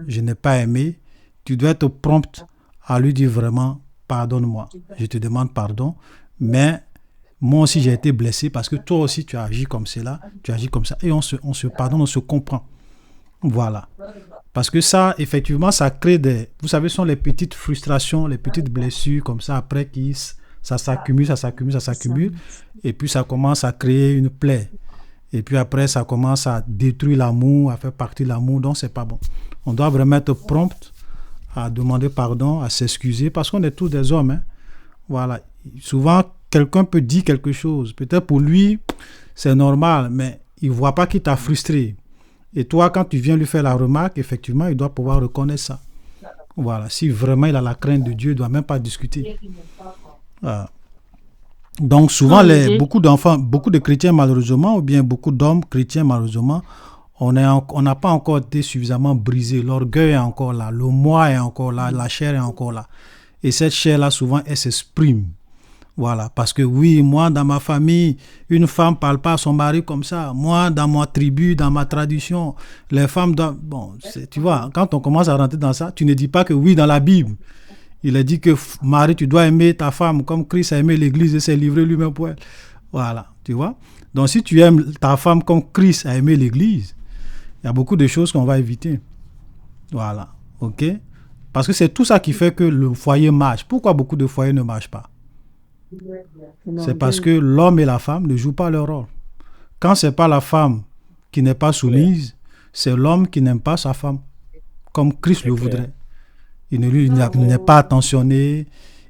je n'ai pas aimé », tu dois être prompt à lui dire vraiment « Pardonne-moi, je te demande pardon, mais moi aussi j'ai été blessé parce que toi aussi tu as agi comme cela, tu as agi comme ça. » Et on se pardonne, on se comprend. Voilà. Parce que ça, effectivement, ça crée vous savez, ce sont les petites frustrations, les petites blessures comme ça, après ça s'accumule, et puis ça commence à créer une plaie. Et puis après, ça commence à détruire l'amour, à faire partie de l'amour, donc c'est pas bon. On doit vraiment être prompt à demander pardon, à s'excuser, parce qu'on est tous des hommes. Hein. Voilà. Souvent, quelqu'un peut dire quelque chose. Peut-être pour lui, c'est normal, mais il ne voit pas qu'il t'a frustré. Et toi, quand tu viens lui faire la remarque, effectivement, il doit pouvoir reconnaître ça. Voilà. Si vraiment il a la crainte de Dieu, il ne doit même pas discuter. Voilà. Donc, souvent, beaucoup d'enfants, beaucoup de chrétiens, malheureusement, ou bien beaucoup d'hommes chrétiens, malheureusement, on n'a pas encore été suffisamment brisé. L'orgueil est encore là, le moi est encore là, la chair est encore là. Et cette chair-là, souvent, elle s'exprime. Voilà, parce que oui, moi, dans ma famille, une femme ne parle pas à son mari comme ça. Moi, dans ma tribu, dans ma tradition, les femmes doivent... Bon, tu vois, quand on commence à rentrer dans ça, tu ne dis pas que oui, dans la Bible, il est dit que Marie, tu dois aimer ta femme comme Christ a aimé l'Église et s'est livré lui-même pour elle. Voilà, tu vois. Donc, si tu aimes ta femme comme Christ a aimé l'Église, il y a beaucoup de choses qu'on va éviter. Voilà, ok. Parce que c'est tout ça qui fait que le foyer marche. Pourquoi beaucoup de foyers ne marchent pas? C'est parce que l'homme et la femme ne jouent pas leur rôle. Quand ce n'est pas la femme qui n'est pas soumise, c'est l'homme qui n'aime pas sa femme, comme Christ le voudrait. Il n'est pas attentionné,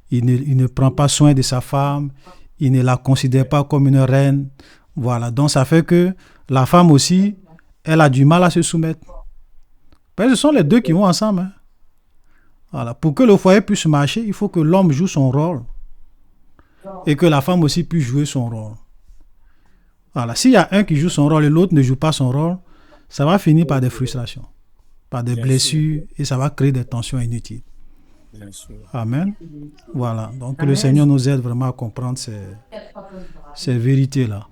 il ne prend pas soin de sa femme, il ne la considère pas comme une reine. Voilà, donc ça fait que la femme aussi, elle a du mal à se soumettre. Parce que ce sont les deux qui vont ensemble. Hein. Voilà. Pour que le foyer puisse marcher, il faut que l'homme joue son rôle et que la femme aussi puisse jouer son rôle. Voilà. S'il y a un qui joue son rôle et l'autre ne joue pas son rôle, ça va finir par des frustrations, par des blessures et ça va créer des tensions inutiles. Bien sûr. Amen. Voilà. Donc que le Seigneur nous aide vraiment à comprendre ces vérités-là.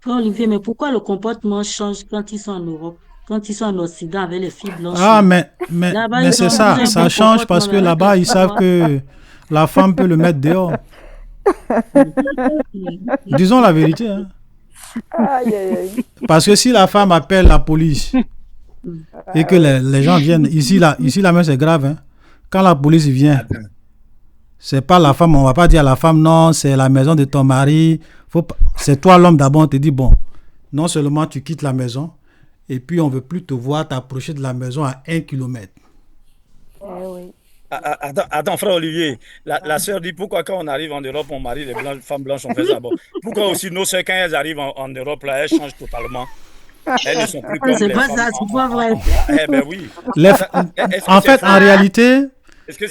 Frère Olivier, mais pourquoi le comportement change quand ils sont en Europe, quand ils sont en Occident avec les filles blanches? Ah, mais Là-bas, ils c'est ont ça. un Ça bon change parce comportement, que mais avec là-bas, les ils filles savent noires. que la femme peut le mettre dehors. Disons la vérité. Hein. Aïe, aïe, aïe. Parce que si la femme appelle la police et que les gens viennent, ici là même c'est grave. Hein. Quand la police vient, c'est pas la femme, on va pas dire à la femme, non, c'est la maison de ton mari. C'est toi l'homme d'abord, on te dit, bon, non seulement tu quittes la maison, et puis on veut plus te voir t'approcher de la maison à 1 kilomètre. Oui. Attends, frère Olivier, la sœur dit pourquoi quand on arrive en Europe, on marie les femmes blanches, on fait ça. Bon, pourquoi aussi nos sœurs, quand elles arrivent en Europe, là, elles changent totalement. Elles ne sont plus comme C'est les pas femmes. ça, c'est pas vrai. Eh ben oui. En fait, en réalité,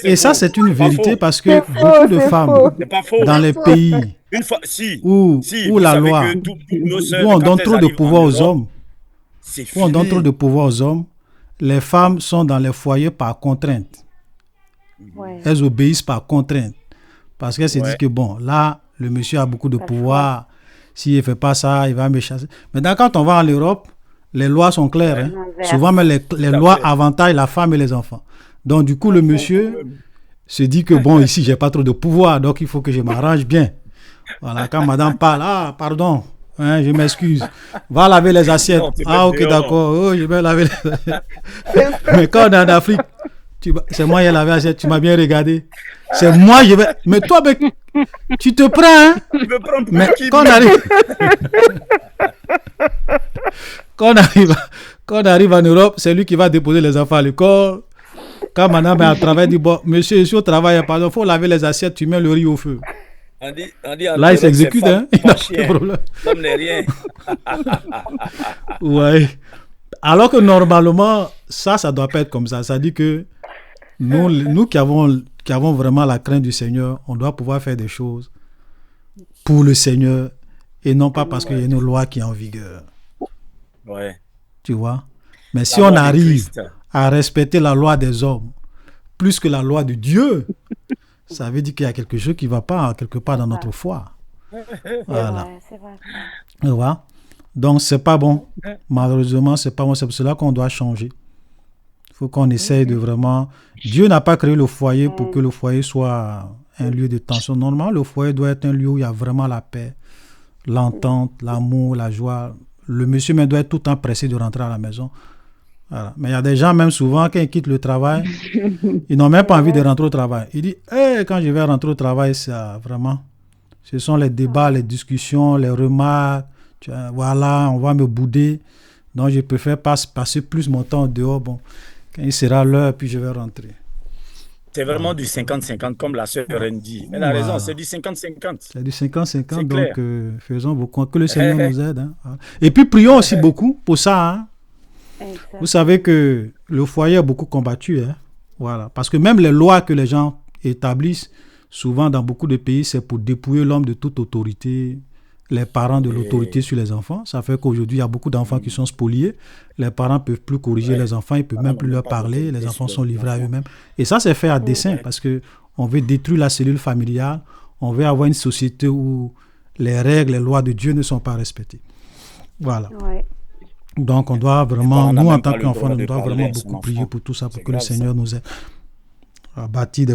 et ça faux? c'est une vérité faux. parce que beaucoup de femmes C'est pas faux. dans les pays Une fois, où vous la savez loi, que nos sœurs, où on quand donne elles trop de arrivent en pouvoir aux Europe, hommes, c'est où on donne fini. trop de pouvoir aux hommes, les femmes sont dans les foyers par contrainte. Ouais. Elles obéissent par contrainte. Parce qu'elles se disent que bon, là, le monsieur a beaucoup de pouvoir. S'il ne fait pas ça, il va me chasser. Maintenant, quand on va en Europe, les lois sont claires. Hein. Souvent, même les lois avantagent la femme et les enfants. Donc, du coup, le monsieur se dit que bon, ici, j'ai pas trop de pouvoir, donc il faut que je m'arrange bien. Voilà, quand madame parle, ah, pardon, hein, je m'excuse, va laver les assiettes. Ah, ok, d'accord, oh, je vais laver les assiettes. Mais quand on est en Afrique, c'est moi qui ai lavé l'assiette, tu m'as bien regardé. C'est moi, je vais. Mais toi, mec, tu te prends, hein? Mais quand on arrive. Quand on arrive en Europe, c'est lui qui va déposer les enfants à l'école. Quand madame est à travail, il dit bon, monsieur, je suis au travail, pardon, il faut laver les assiettes, tu mets le riz au feu. On dit là, il s'exécute, hein? Il n'a pas de problème. L'homme n'est rien. Ouais. Alors que normalement, ça ne doit pas être comme ça. Ça dit que nous qui avons vraiment la crainte du Seigneur, on doit pouvoir faire des choses pour le Seigneur et non pas parce qu'il y a une loi qui est en vigueur. Ouais. Tu vois? Mais si on arrive à respecter la loi des hommes plus que la loi de Dieu, ça veut dire qu'il y a quelque chose qui ne va pas quelque part dans notre foi. Voilà. C'est vrai. Tu vois? Donc, c'est pas bon. Malheureusement, c'est pas bon. C'est pour cela qu'on doit changer. Il faut qu'on essaye de vraiment... Dieu n'a pas créé le foyer pour que le foyer soit un lieu de tension. Normalement, le foyer doit être un lieu où il y a vraiment la paix, l'entente, l'amour, la joie. Le monsieur même doit être tout le temps pressé de rentrer à la maison. Voilà. Mais il y a des gens, même souvent, quand ils quittent le travail, ils n'ont même pas envie de rentrer au travail. Ils disent, hey, quand je vais rentrer au travail, ça, vraiment, ce sont les débats, les discussions, les remarques. Voilà, on va me bouder. Donc, je préfère passer plus mon temps dehors. Bon, quand il sera l'heure, puis je vais rentrer. C'est vraiment du 50-50, comme la sœur Rennes dit. Elle a raison, c'est du 50-50. C'est du 50-50, donc faisons beaucoup. Que le Seigneur nous aide. Hein. Et puis, prions aussi beaucoup pour ça. Hein. Vous savez que le foyer est beaucoup combattu. Hein. Voilà. Parce que même les lois que les gens établissent, souvent dans beaucoup de pays, c'est pour dépouiller l'homme de toute autorité, les parents de l'autorité sur les enfants. Ça fait qu'aujourd'hui, il y a beaucoup d'enfants qui sont spoliés. Les parents ne peuvent plus corriger les enfants, ils ne peuvent même plus leur parler. Les enfants sont livrés à eux-mêmes. Et ça, c'est fait à dessein parce qu'on veut détruire la cellule familiale. On veut avoir une société où les règles, les lois de Dieu ne sont pas respectées. Voilà. Ouais. Donc, on doit vraiment, nous, en tant qu'enfants, on doit vraiment beaucoup prier pour tout ça, pour que le Seigneur nous aide à bâtir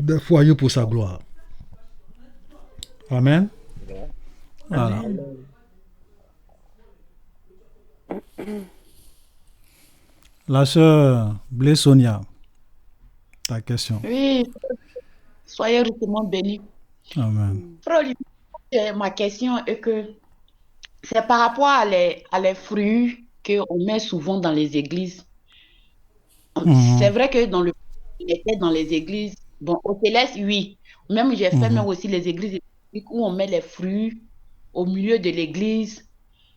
des foyers pour sa gloire. Amen. Voilà. La sœur Blaise Sonia, ta question. Oui, soyez richement bénis. Amen. Ma question est que c'est par rapport à les fruits qu'on met souvent dans les églises. C'est vrai que dans les églises, bon, au Céleste, oui. Même j'ai fait même aussi les églises où on met les fruits au milieu de l'église.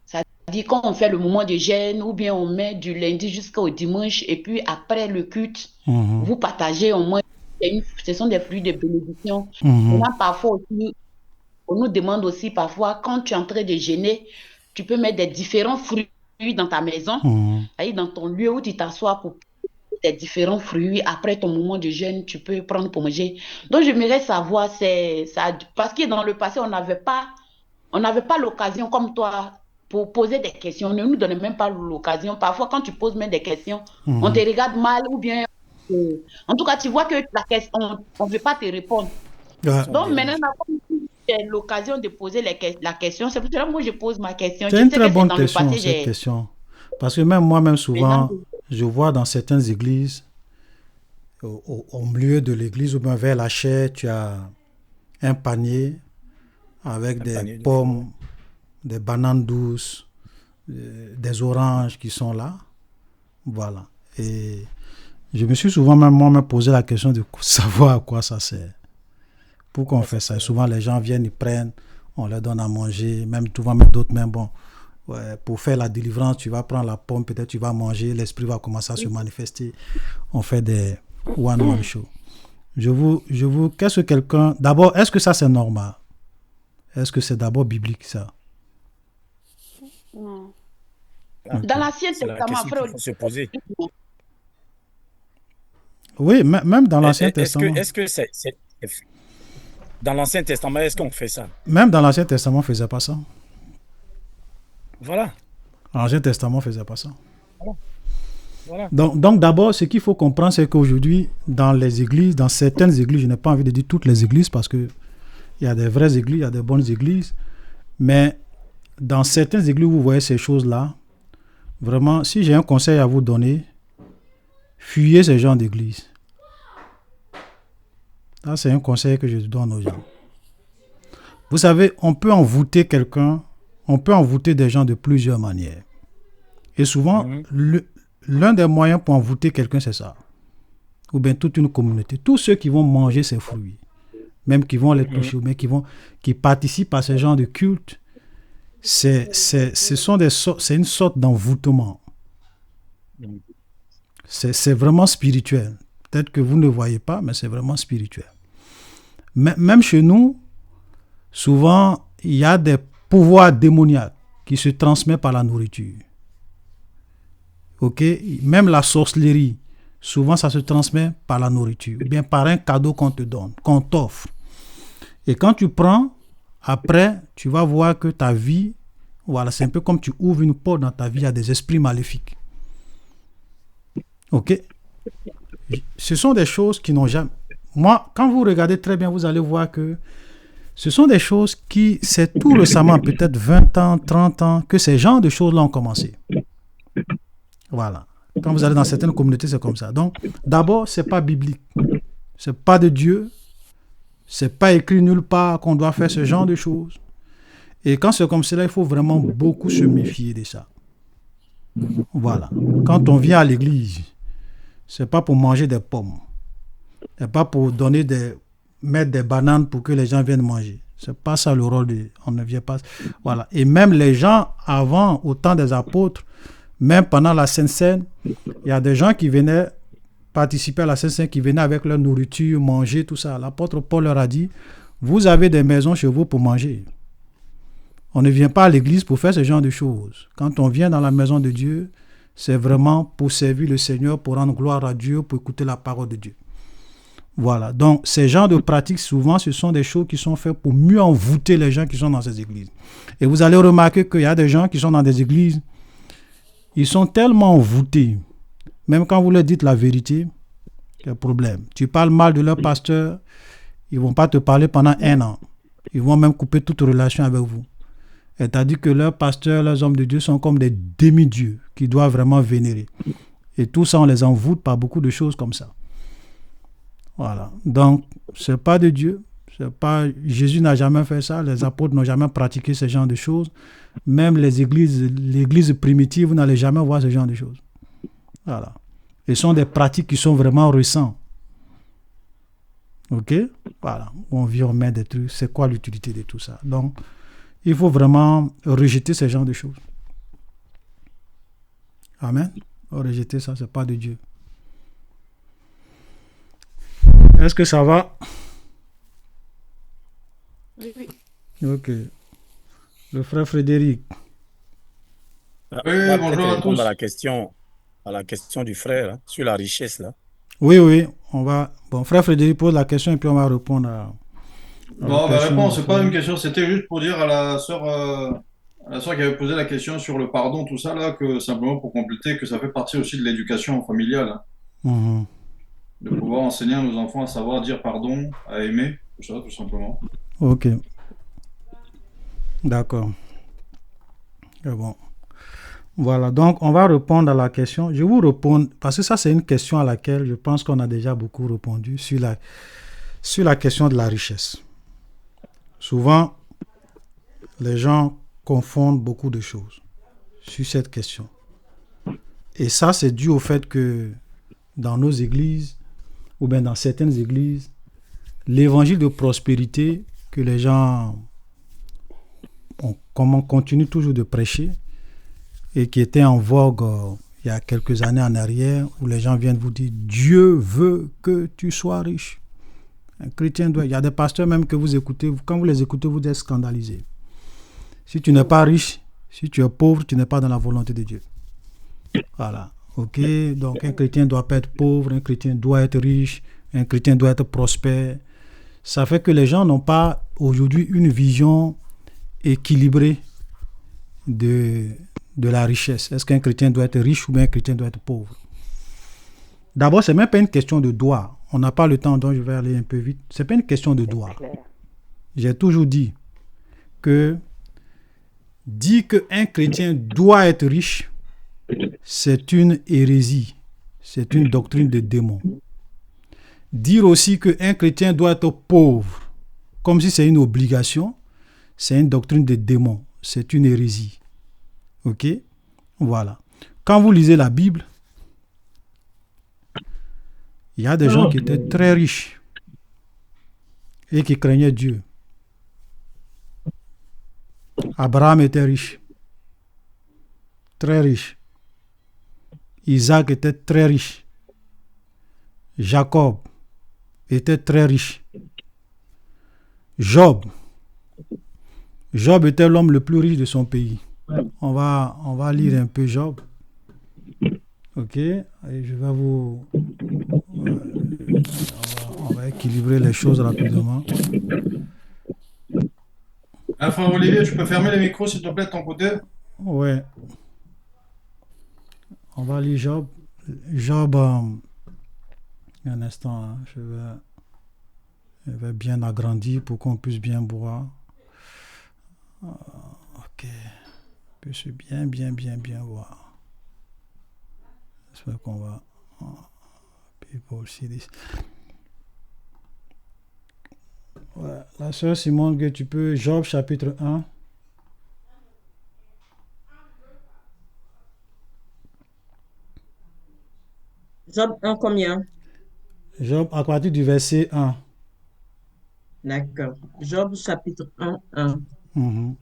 Ça C'est-à-dire quand on fait le moment de jeûne, ou bien on met du lundi jusqu'au dimanche, et puis après le culte, vous partagez au moins, ce sont des fruits de bénédiction. On a parfois aussi, on nous demande aussi parfois, quand tu es en train de jeûner, tu peux mettre des différents fruits dans ta maison, dans ton lieu où tu t'assois pour des différents fruits. Après ton moment de jeûne, tu peux prendre pour manger. Donc, j'aimerais savoir, ça, parce que dans le passé, on n'avait pas l'occasion comme toi pour poser des questions. On ne nous donne même pas l'occasion. Parfois, quand tu poses même des questions, on te regarde mal ou bien... en tout cas, tu vois que la question, on ne veut pas te répondre. Ouais. Donc, maintenant, comme j'ai l'occasion de poser la question, c'est pour cela que moi, je pose ma question. C'est Je une sais très que bonne dans le question, passé, cette question. Parce que même moi-même, souvent, je vois dans certaines églises, au milieu de l'église ou bien vers la chaire, tu as un panier avec des pommes, des bananes douces, des oranges qui sont là. Voilà. Et je me suis souvent même moi-même posé la question de savoir à quoi ça sert. Pourquoi on fait ça? Et souvent, les gens viennent, ils prennent, on leur donne à manger, même souvent, même d'autres, même bon. Ouais, pour faire la délivrance, tu vas prendre la pomme, peut-être tu vas manger, l'esprit va commencer à se manifester. On fait des one-man show. Qu'est-ce que quelqu'un... D'abord, est-ce que ça c'est normal? Est-ce que c'est d'abord biblique ça? Non. Okay. Dans l'Ancien Testament, frère, il faut se poser. Oui, même dans l'Ancien Testament. Est-ce que c'est... Dans l'Ancien Testament, est-ce qu'on fait ça? Même dans l'Ancien Testament, on ne faisait pas ça. Voilà. L'Ancien Testament ne faisait pas ça. Voilà. Donc d'abord, ce qu'il faut comprendre, c'est qu'aujourd'hui, dans les églises, dans certaines églises, je n'ai pas envie de dire toutes les églises, parce qu'il y a des vraies églises, il y a des bonnes églises, mais dans certaines églises, vous voyez ces choses-là, vraiment, si j'ai un conseil à vous donner, fuyez ces genres d'églises. Ça, c'est un conseil que je donne aux gens. Vous savez, on peut envoûter quelqu'un, on peut envoûter des gens de plusieurs manières. Et souvent, l'un des moyens pour envoûter quelqu'un, c'est ça. Ou bien toute une communauté. Tous ceux qui vont manger ces fruits, même qui vont les toucher, ou bien qui participent à ce genre de culte, c'est une sorte d'envoûtement. C'est vraiment spirituel. Peut-être que vous ne voyez pas, mais c'est vraiment spirituel. Même chez nous, souvent, il y a des pouvoirs démoniaques qui se transmettent par la nourriture. Ok? Même la sorcellerie, souvent ça se transmet par la nourriture, ou bien par un cadeau qu'on te donne, qu'on t'offre. Et quand tu prends, après, tu vas voir que ta vie, voilà, c'est un peu comme tu ouvres une porte dans ta vie à des esprits maléfiques. Ok? Ce sont des choses qui n'ont jamais... Moi, quand vous regardez très bien, vous allez voir que ce sont des choses qui, c'est tout récemment, peut-être 20 ans, 30 ans, que ces genres de choses-là ont commencé. Voilà. Quand vous allez dans certaines communautés, c'est comme ça. Donc, d'abord, c'est pas biblique. C'est pas de Dieu. C'est pas écrit nulle part qu'on doit faire ce genre de choses. Et quand c'est comme cela, il faut vraiment beaucoup se méfier de ça. Voilà. Quand on vient à l'église, c'est pas pour manger des pommes. C'est pas pour mettre des bananes pour que les gens viennent manger. C'est pas ça le rôle on ne vient pas. Voilà. Et même les gens avant, au temps des apôtres, même pendant la Sainte Seine, il y a des gens qui venaient participer à la Sainte Seine, qui venaient avec leur nourriture, manger, tout ça. L'apôtre Paul leur a dit, vous avez des maisons chez vous pour manger. On ne vient pas à l'église pour faire ce genre de choses. Quand on vient dans la maison de Dieu, c'est vraiment pour servir le Seigneur, pour rendre gloire à Dieu, pour écouter la parole de Dieu. Voilà. Donc, ces genres de pratiques, souvent, ce sont des choses qui sont faites pour mieux envoûter les gens qui sont dans ces églises. Et vous allez remarquer qu'il y a des gens qui sont dans des églises, ils sont tellement envoûtés, même quand vous leur dites la vérité, il y a un problème. Tu parles mal de leur pasteur, ils ne vont pas te parler pendant 1 an. Ils vont même couper toute relation avec vous. C'est-à-dire que leurs pasteurs, leurs hommes de Dieu sont comme des demi-dieux qui doivent vraiment vénérer. Et tout ça, on les envoûte par beaucoup de choses comme ça. Voilà. Donc, ce n'est pas de Dieu. Jésus n'a jamais fait ça. Les apôtres n'ont jamais pratiqué ce genre de choses. Même l'église primitive, vous n'allez jamais voir ce genre de choses. Voilà. Ce sont des pratiques qui sont vraiment récentes. Ok? Voilà. On vit, on met des trucs. C'est quoi l'utilité de tout ça? Donc, il faut vraiment rejeter ce genre de choses. Amen. Rejeter ça, c'est pas de Dieu. Est-ce que ça va? Oui, oui. Ok. Le frère Frédéric. On Oui, va bonjour peut-être à répondre tous. à la question du frère hein, sur la richesse là. Oui, oui, on va. Bon, frère Frédéric pose la question et puis on va répondre à la Non, bah question réponse, du c'est pas frère. une question, c'était juste pour dire à la sœur qui avait posé la question sur le pardon, tout ça, là, que simplement pour compléter, que ça fait partie aussi de l'éducation familiale, hein, Mhm. de pouvoir enseigner à nos enfants à savoir dire pardon, à aimer, tout ça, tout simplement. Ok, d'accord. C'est bon. Voilà, donc on va répondre à la question. Je vous réponds, parce que ça c'est une question à laquelle je pense qu'on a déjà beaucoup répondu sur la question de la richesse. Souvent, les gens confondent beaucoup de choses sur cette question. Et ça, c'est dû au fait que dans nos églises, ou bien dans certaines églises, l'évangile de prospérité que les gens continuent toujours de prêcher et qui était en vogue il y a quelques années en arrière, où les gens viennent vous dire Dieu veut que tu sois riche. Un chrétien doit. Il y a des pasteurs même que vous écoutez, quand vous les écoutez, vous êtes scandalisés. Si tu n'es pas riche, si tu es pauvre, tu n'es pas dans la volonté de Dieu. Voilà. Ok. Donc un chrétien doit pas être pauvre, un chrétien doit être riche, un chrétien doit être prospère. Ça fait que les gens n'ont pas aujourd'hui une vision équilibrée de la richesse. Est-ce qu'un chrétien doit être riche ou bien un chrétien doit être pauvre? D'abord, ce n'est même pas une question de droit. On n'a pas le temps, donc je vais aller un peu vite. Ce n'est pas une question de droit. J'ai toujours dit que dire qu'un chrétien doit être riche, c'est une hérésie. C'est une doctrine de démon. Dire aussi qu'un chrétien doit être pauvre, comme si c'est une obligation, c'est une doctrine de démon. C'est une hérésie. Ok? Voilà. Quand vous lisez la Bible, il y a des gens qui étaient très riches et qui craignaient Dieu. Abraham était riche. Très riche. Isaac était très riche. Jacob était très riche. Job était l'homme le plus riche de son pays. On va lire un peu Job. Ok, et je vais vous... on va équilibrer les choses rapidement. Frère Olivier, tu peux fermer les micros, s'il te plaît, de ton côté? Ouais. On va lire Job. Job, un instant, hein, je vais bien agrandir pour qu'on puisse bien boire. Ok. Puisse bien voir. J'espère qu'on va... People see this. Ouais. La sœur Simone, que tu peux... Job chapitre 1. Job 1 combien? Job à partir du verset 1. D'accord. Job chapitre 1, 1. Mhm.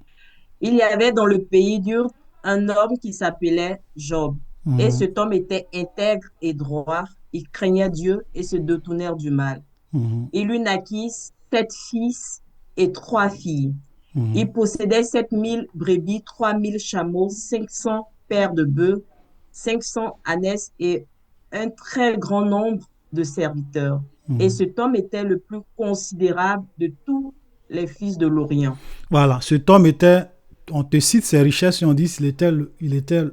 Il y avait dans le pays d'Ur un homme qui s'appelait Job. Et Mhm. cet homme était intègre et droit. Il craignait Dieu et se détournait du mal. Mhm. Il lui naquit 7 fils et 3 filles. Mhm. Il possédait 7 000 brebis, 3 000 chameaux, 500 paires de bœufs, 500 ânesses et un très grand nombre de serviteurs. Et Mhm. cet homme était le plus considérable de tous les fils de l'Orient. Voilà, cet homme était, on te cite ses richesses et on dit qu'il était il était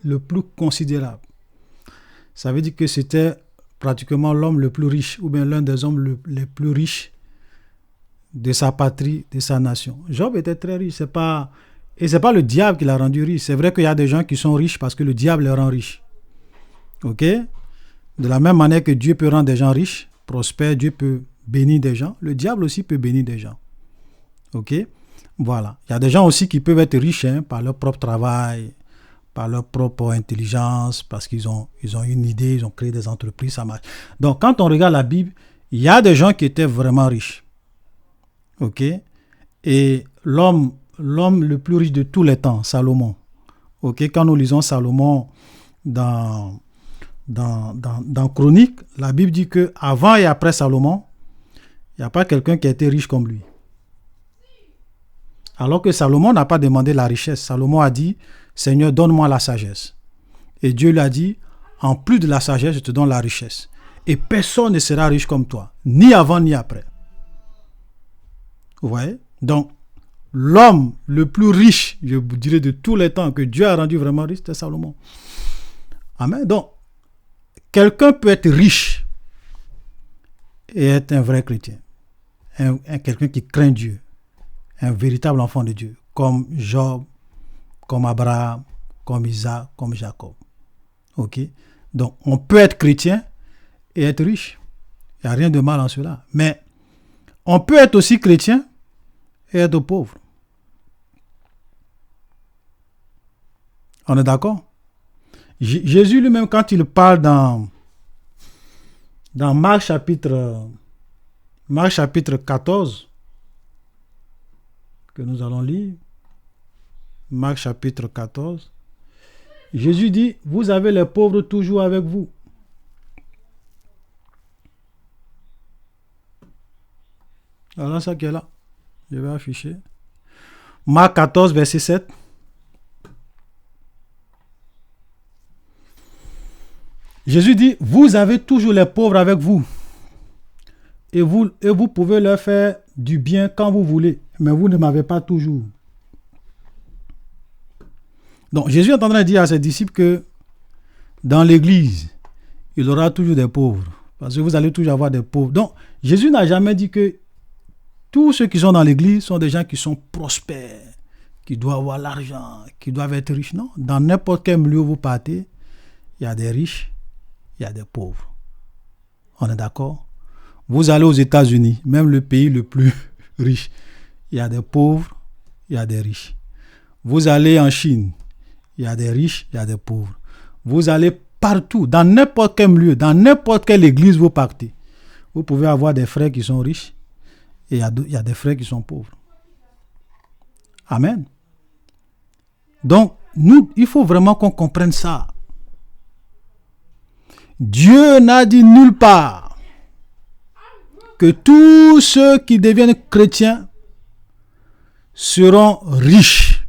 le plus considérable. Ça veut dire que c'était pratiquement l'homme le plus riche, ou bien l'un des hommes les plus riches de sa patrie, de sa nation. Job était très riche, et c'est pas le diable qui l'a rendu riche. C'est vrai qu'il y a des gens qui sont riches parce que le diable les rend riches. Ok? De la même manière que Dieu peut rendre des gens riches, prospères, Dieu peut bénir des gens, le diable aussi peut bénir des gens. Ok? Voilà. Il y a des gens aussi qui peuvent être riches par leur propre travail, par leur propre intelligence, parce qu'ils ont une idée, ils ont créé des entreprises, ça marche. Donc, quand on regarde la Bible, il y a des gens qui étaient vraiment riches. Ok? Et l'homme le plus riche de tous les temps, Salomon. Ok? Quand nous lisons Salomon, dans Chronique, la Bible dit que avant et après Salomon, il n'y a pas quelqu'un qui a été riche comme lui. Alors que Salomon n'a pas demandé la richesse. Salomon a dit, Seigneur, donne-moi la sagesse. Et Dieu lui a dit, en plus de la sagesse, je te donne la richesse. Et personne ne sera riche comme toi, ni avant ni après. Vous voyez? Donc, l'homme le plus riche, je vous dirais, de tous les temps, que Dieu a rendu vraiment riche, c'est Salomon. Amen. Donc, quelqu'un peut être riche et être un vrai chrétien. Quelqu'un qui craint Dieu. Un véritable enfant de Dieu. Comme Job, comme Abraham, comme Isaac, comme Jacob. Ok? Donc, on peut être chrétien et être riche. Il n'y a rien de mal en cela. Mais on peut être aussi chrétien et être pauvre. On est d'accord? Jésus lui-même, quand il parle dans Marc chapitre 14, que nous allons lire, Marc chapitre 14, Jésus dit, vous avez les pauvres toujours avec vous. Alors ça qui est là, je vais afficher. Marc 14, verset 7. Jésus dit, vous avez toujours les pauvres avec vous. Et vous pouvez leur faire du bien quand vous voulez, mais vous ne m'avez pas toujours. Donc Jésus est en train de dire à ses disciples que dans l'église, il y aura toujours des pauvres. Parce que vous allez toujours avoir des pauvres. Donc Jésus n'a jamais dit que tous ceux qui sont dans l'église sont des gens qui sont prospères, qui doivent avoir l'argent, qui doivent être riches. Non, dans n'importe quel milieu où vous partez, il y a des riches, il y a des pauvres. On est d'accord? Vous allez aux États-Unis, même le pays le plus riche, il y a des pauvres, il y a des riches. Vous allez en Chine, il y a des riches, il y a des pauvres. Vous allez partout, dans n'importe quel milieu, dans n'importe quelle église vous partez. Vous pouvez avoir des frères qui sont riches et il y a des frères qui sont pauvres. Amen. Donc, il faut vraiment qu'on comprenne ça. Dieu n'a dit nulle part que tous ceux qui deviennent chrétiens seront riches.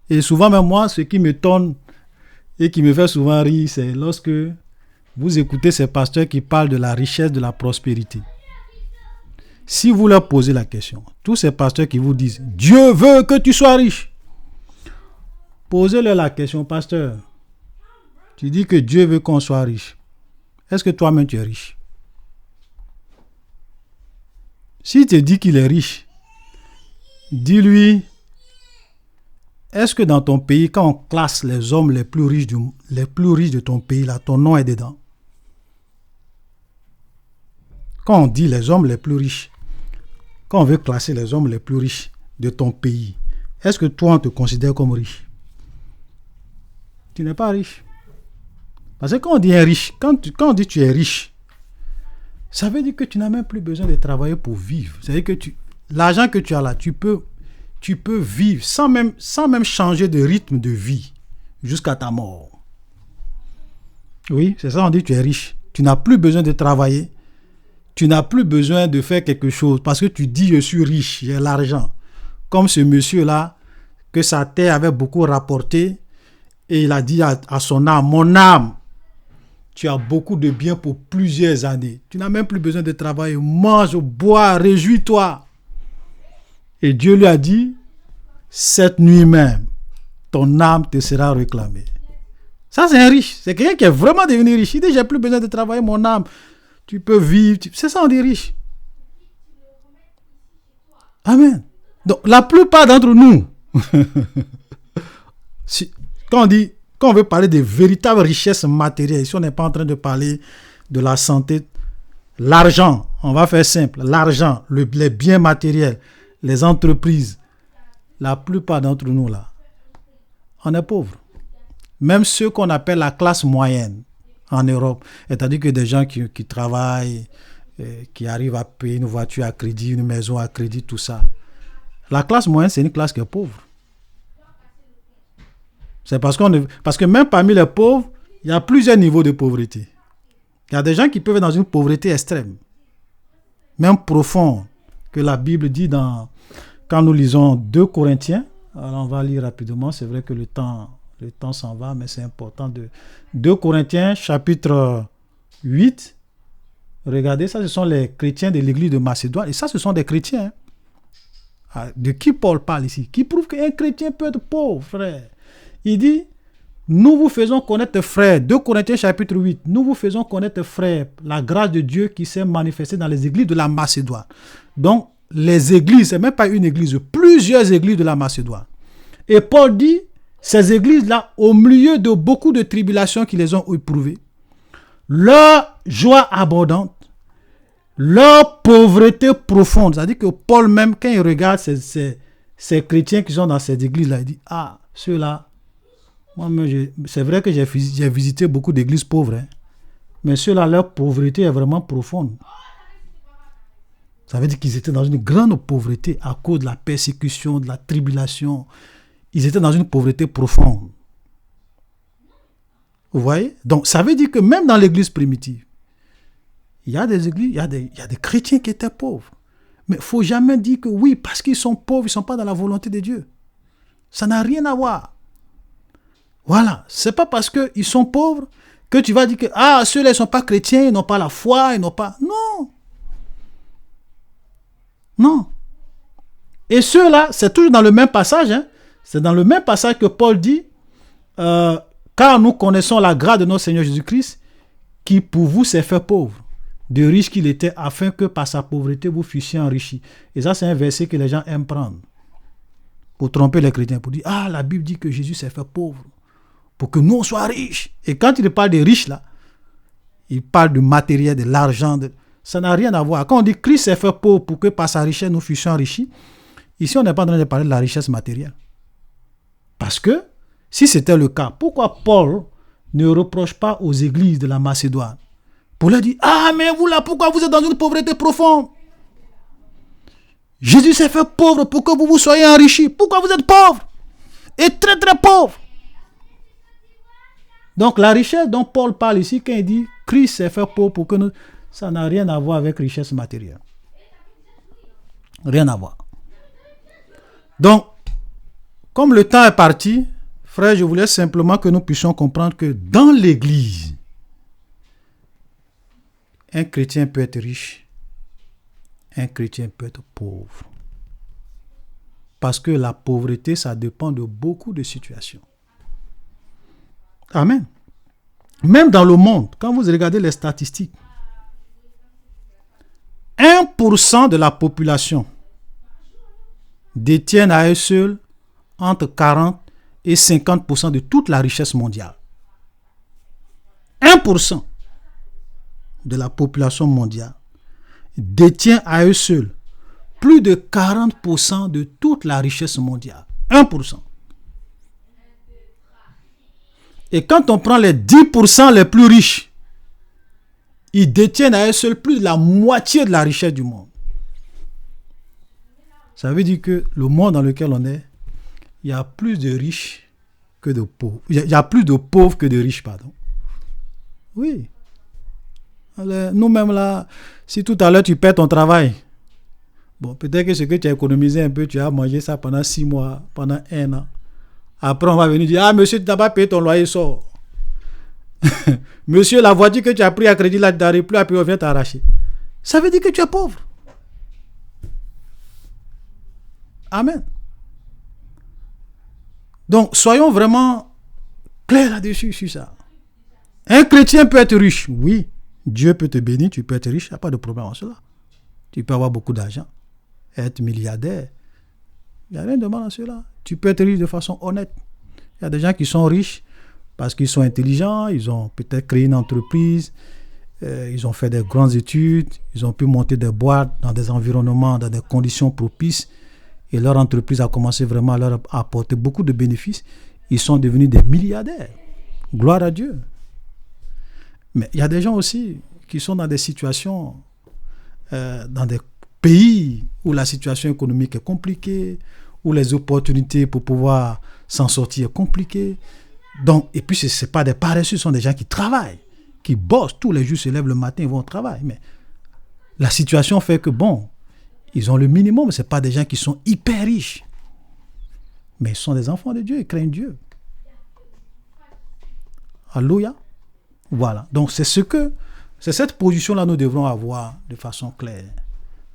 Et souvent, même moi, ce qui m'étonne et qui me fait souvent rire, c'est lorsque vous écoutez ces pasteurs qui parlent de la richesse, de la prospérité. Si vous leur posez la question, tous ces pasteurs qui vous disent « Dieu veut que tu sois riche », posez-leur la question, pasteur, tu dis que Dieu veut qu'on soit riche. Est-ce que toi-même tu es riche? S'il te dit qu'il est riche, dis-lui, est-ce que dans ton pays, quand on classe les hommes les plus riches de ton pays, là, ton nom est dedans? Quand on dit les hommes les plus riches, quand on veut classer les hommes les plus riches de ton pays, est-ce que toi on te considère comme riche? Tu n'es pas riche. Parce que quand on dit riche, quand on dit tu es riche, ça veut dire que tu n'as même plus besoin de travailler pour vivre. C'est-à-dire que l'argent que tu as là, tu peux vivre sans même changer de rythme de vie jusqu'à ta mort. Oui, c'est ça, on dit tu es riche. Tu n'as plus besoin de travailler. Tu n'as plus besoin de faire quelque chose parce que tu dis je suis riche, j'ai l'argent. Comme ce monsieur-là, que sa terre avait beaucoup rapporté et il a dit à son âme, mon âme, tu as beaucoup de biens pour plusieurs années. Tu n'as même plus besoin de travailler. Mange, bois, réjouis-toi. Et Dieu lui a dit, cette nuit même, ton âme te sera réclamée. Ça, c'est un riche. C'est quelqu'un qui est vraiment devenu riche. Il dit, j'ai plus besoin de travailler, mon âme. Tu peux vivre. C'est ça, on dit riche. Amen. Donc, la plupart d'entre nous, quand on veut parler de véritables richesses matérielles, si on n'est pas en train de parler de la santé, l'argent, on va faire simple, l'argent, les biens matériels, les entreprises, la plupart d'entre nous là, on est pauvres. Même ceux qu'on appelle la classe moyenne en Europe, c'est-à-dire que des gens qui travaillent, qui arrivent à payer une voiture à crédit, une maison à crédit, tout ça. La classe moyenne, c'est une classe qui est pauvre. C'est parce que même parmi les pauvres, Il y a plusieurs niveaux de pauvreté. Il y a des gens qui peuvent être dans une pauvreté extrême, même profonde, que la Bible dit quand nous lisons 2 Corinthiens. Alors on va lire rapidement, c'est vrai que le temps s'en va, mais c'est important. 2 Corinthiens chapitre 8. Regardez, ça ce sont les chrétiens de l'église de Macédoine, et ça ce sont des chrétiens. De qui Paul parle ici? Qui prouve qu'un chrétien peut être pauvre, frère. Il dit, nous vous faisons connaître, frères, 2 Corinthiens chapitre 8, nous vous faisons connaître, frères, la grâce de Dieu qui s'est manifestée dans les églises de la Macédoine. Donc, les églises, c'est même pas une église, plusieurs églises de la Macédoine. Et Paul dit, ces églises-là, au milieu de beaucoup de tribulations qui les ont éprouvées, leur joie abondante, leur pauvreté profonde, c'est-à-dire que Paul même, quand il regarde ces chrétiens qui sont dans ces églises-là, il dit, ah, ceux-là, c'est vrai que j'ai visité beaucoup d'églises pauvres, hein, mais ceux-là, leur pauvreté est vraiment profonde. Ça veut dire qu'ils étaient dans une grande pauvreté à cause de la persécution, de la tribulation. Ils étaient dans une pauvreté profonde. Vous voyez? Donc, ça veut dire que même dans l'église primitive, il y a des églises, il y a des chrétiens qui étaient pauvres. Mais il ne faut jamais dire que oui, parce qu'ils sont pauvres, ils ne sont pas dans la volonté de Dieu. Ça n'a rien à voir. Voilà. Ce n'est pas parce qu'ils sont pauvres que tu vas dire que ceux-là, ils ne sont pas chrétiens, ils n'ont pas la foi, ils n'ont pas... Non. Non. Et ceux-là, c'est toujours dans le même passage. Hein. C'est dans le même passage que Paul dit, car nous connaissons la grâce de notre Seigneur Jésus-Christ, qui pour vous s'est fait pauvre, de riche qu'il était, afin que par sa pauvreté vous fussiez enrichis. Et ça, c'est un verset que les gens aiment prendre pour tromper les chrétiens, pour dire, la Bible dit que Jésus s'est fait pauvre, pour que nous on soit riches. Et quand il parle des riches là, il parle du matériel, de l'argent, ça n'a rien à voir. Quand on dit Christ s'est fait pauvre pour que par sa richesse nous fussions enrichis, ici on n'est pas en train de parler de la richesse matérielle. Parce que si c'était le cas, pourquoi Paul ne reproche pas aux églises de la Macédoine pour leur dire, mais vous là, pourquoi vous êtes dans une pauvreté profonde? Jésus s'est fait pauvre pour que vous soyez enrichis. Pourquoi vous êtes pauvres? Et très très pauvres. Donc la richesse dont Paul parle ici, quand il dit Christ s'est fait pauvre pour que nous... Ça n'a rien à voir avec richesse matérielle. Rien à voir. Donc, comme le temps est parti, frère, je voulais simplement que nous puissions comprendre que dans l'église, un chrétien peut être riche, un chrétien peut être pauvre. Parce que la pauvreté, ça dépend de beaucoup de situations. Amen. Même dans le monde, quand vous regardez les statistiques, 1% de la population détiennent à eux seuls entre 40 et 50% de toute la richesse mondiale. 1% de la population mondiale détient à eux seuls plus de 40% de toute la richesse mondiale. 1%. Et quand on prend les 10% les plus riches, ils détiennent à eux seuls plus de la moitié de la richesse du monde. Ça veut dire que le monde dans lequel on est, il y a plus de riches que de pauvres. Il y a plus de pauvres que de riches, pardon. Oui. Alors, nous-mêmes là, si tout à l'heure tu perds ton travail, bon, peut-être que ce que tu as économisé un peu, tu as mangé ça pendant 6 mois, pendant 1 an. Après, on va venir dire, monsieur, tu n'as pas payé ton loyer, sort. Monsieur, la voiture que tu as pris à crédit là, tu n'arrives plus à payer, on vient t'arracher. Ça veut dire que tu es pauvre. Amen. Donc, soyons vraiment clairs là-dessus, sur ça. Un chrétien peut être riche. Oui, Dieu peut te bénir, tu peux être riche, il n'y a pas de problème en cela. Tu peux avoir beaucoup d'argent, être milliardaire. Il n'y a rien de mal en cela. Tu peux être riche de façon honnête. Il y a des gens qui sont riches parce qu'ils sont intelligents, ils ont peut-être créé une entreprise, ils ont fait des grandes études, ils ont pu monter des boîtes dans des environnements, dans des conditions propices, et leur entreprise a commencé vraiment à leur apporter beaucoup de bénéfices. Ils sont devenus des milliardaires. Gloire à Dieu. Mais il y a des gens aussi qui sont dans des situations, dans des pays où la situation économique est compliquée, où les opportunités pour pouvoir s'en sortir est compliquées. Donc, et puis, ce n'est pas des paresseux, ce sont des gens qui travaillent, qui bossent. Tous les jours, se lèvent le matin, ils vont au travail. Mais la situation fait que, bon, ils ont le minimum, mais ce n'est pas des gens qui sont hyper riches. Mais ils sont des enfants de Dieu, ils craignent Dieu. Alléluia. Voilà. Donc, c'est cette position-là nous devrons avoir de façon claire.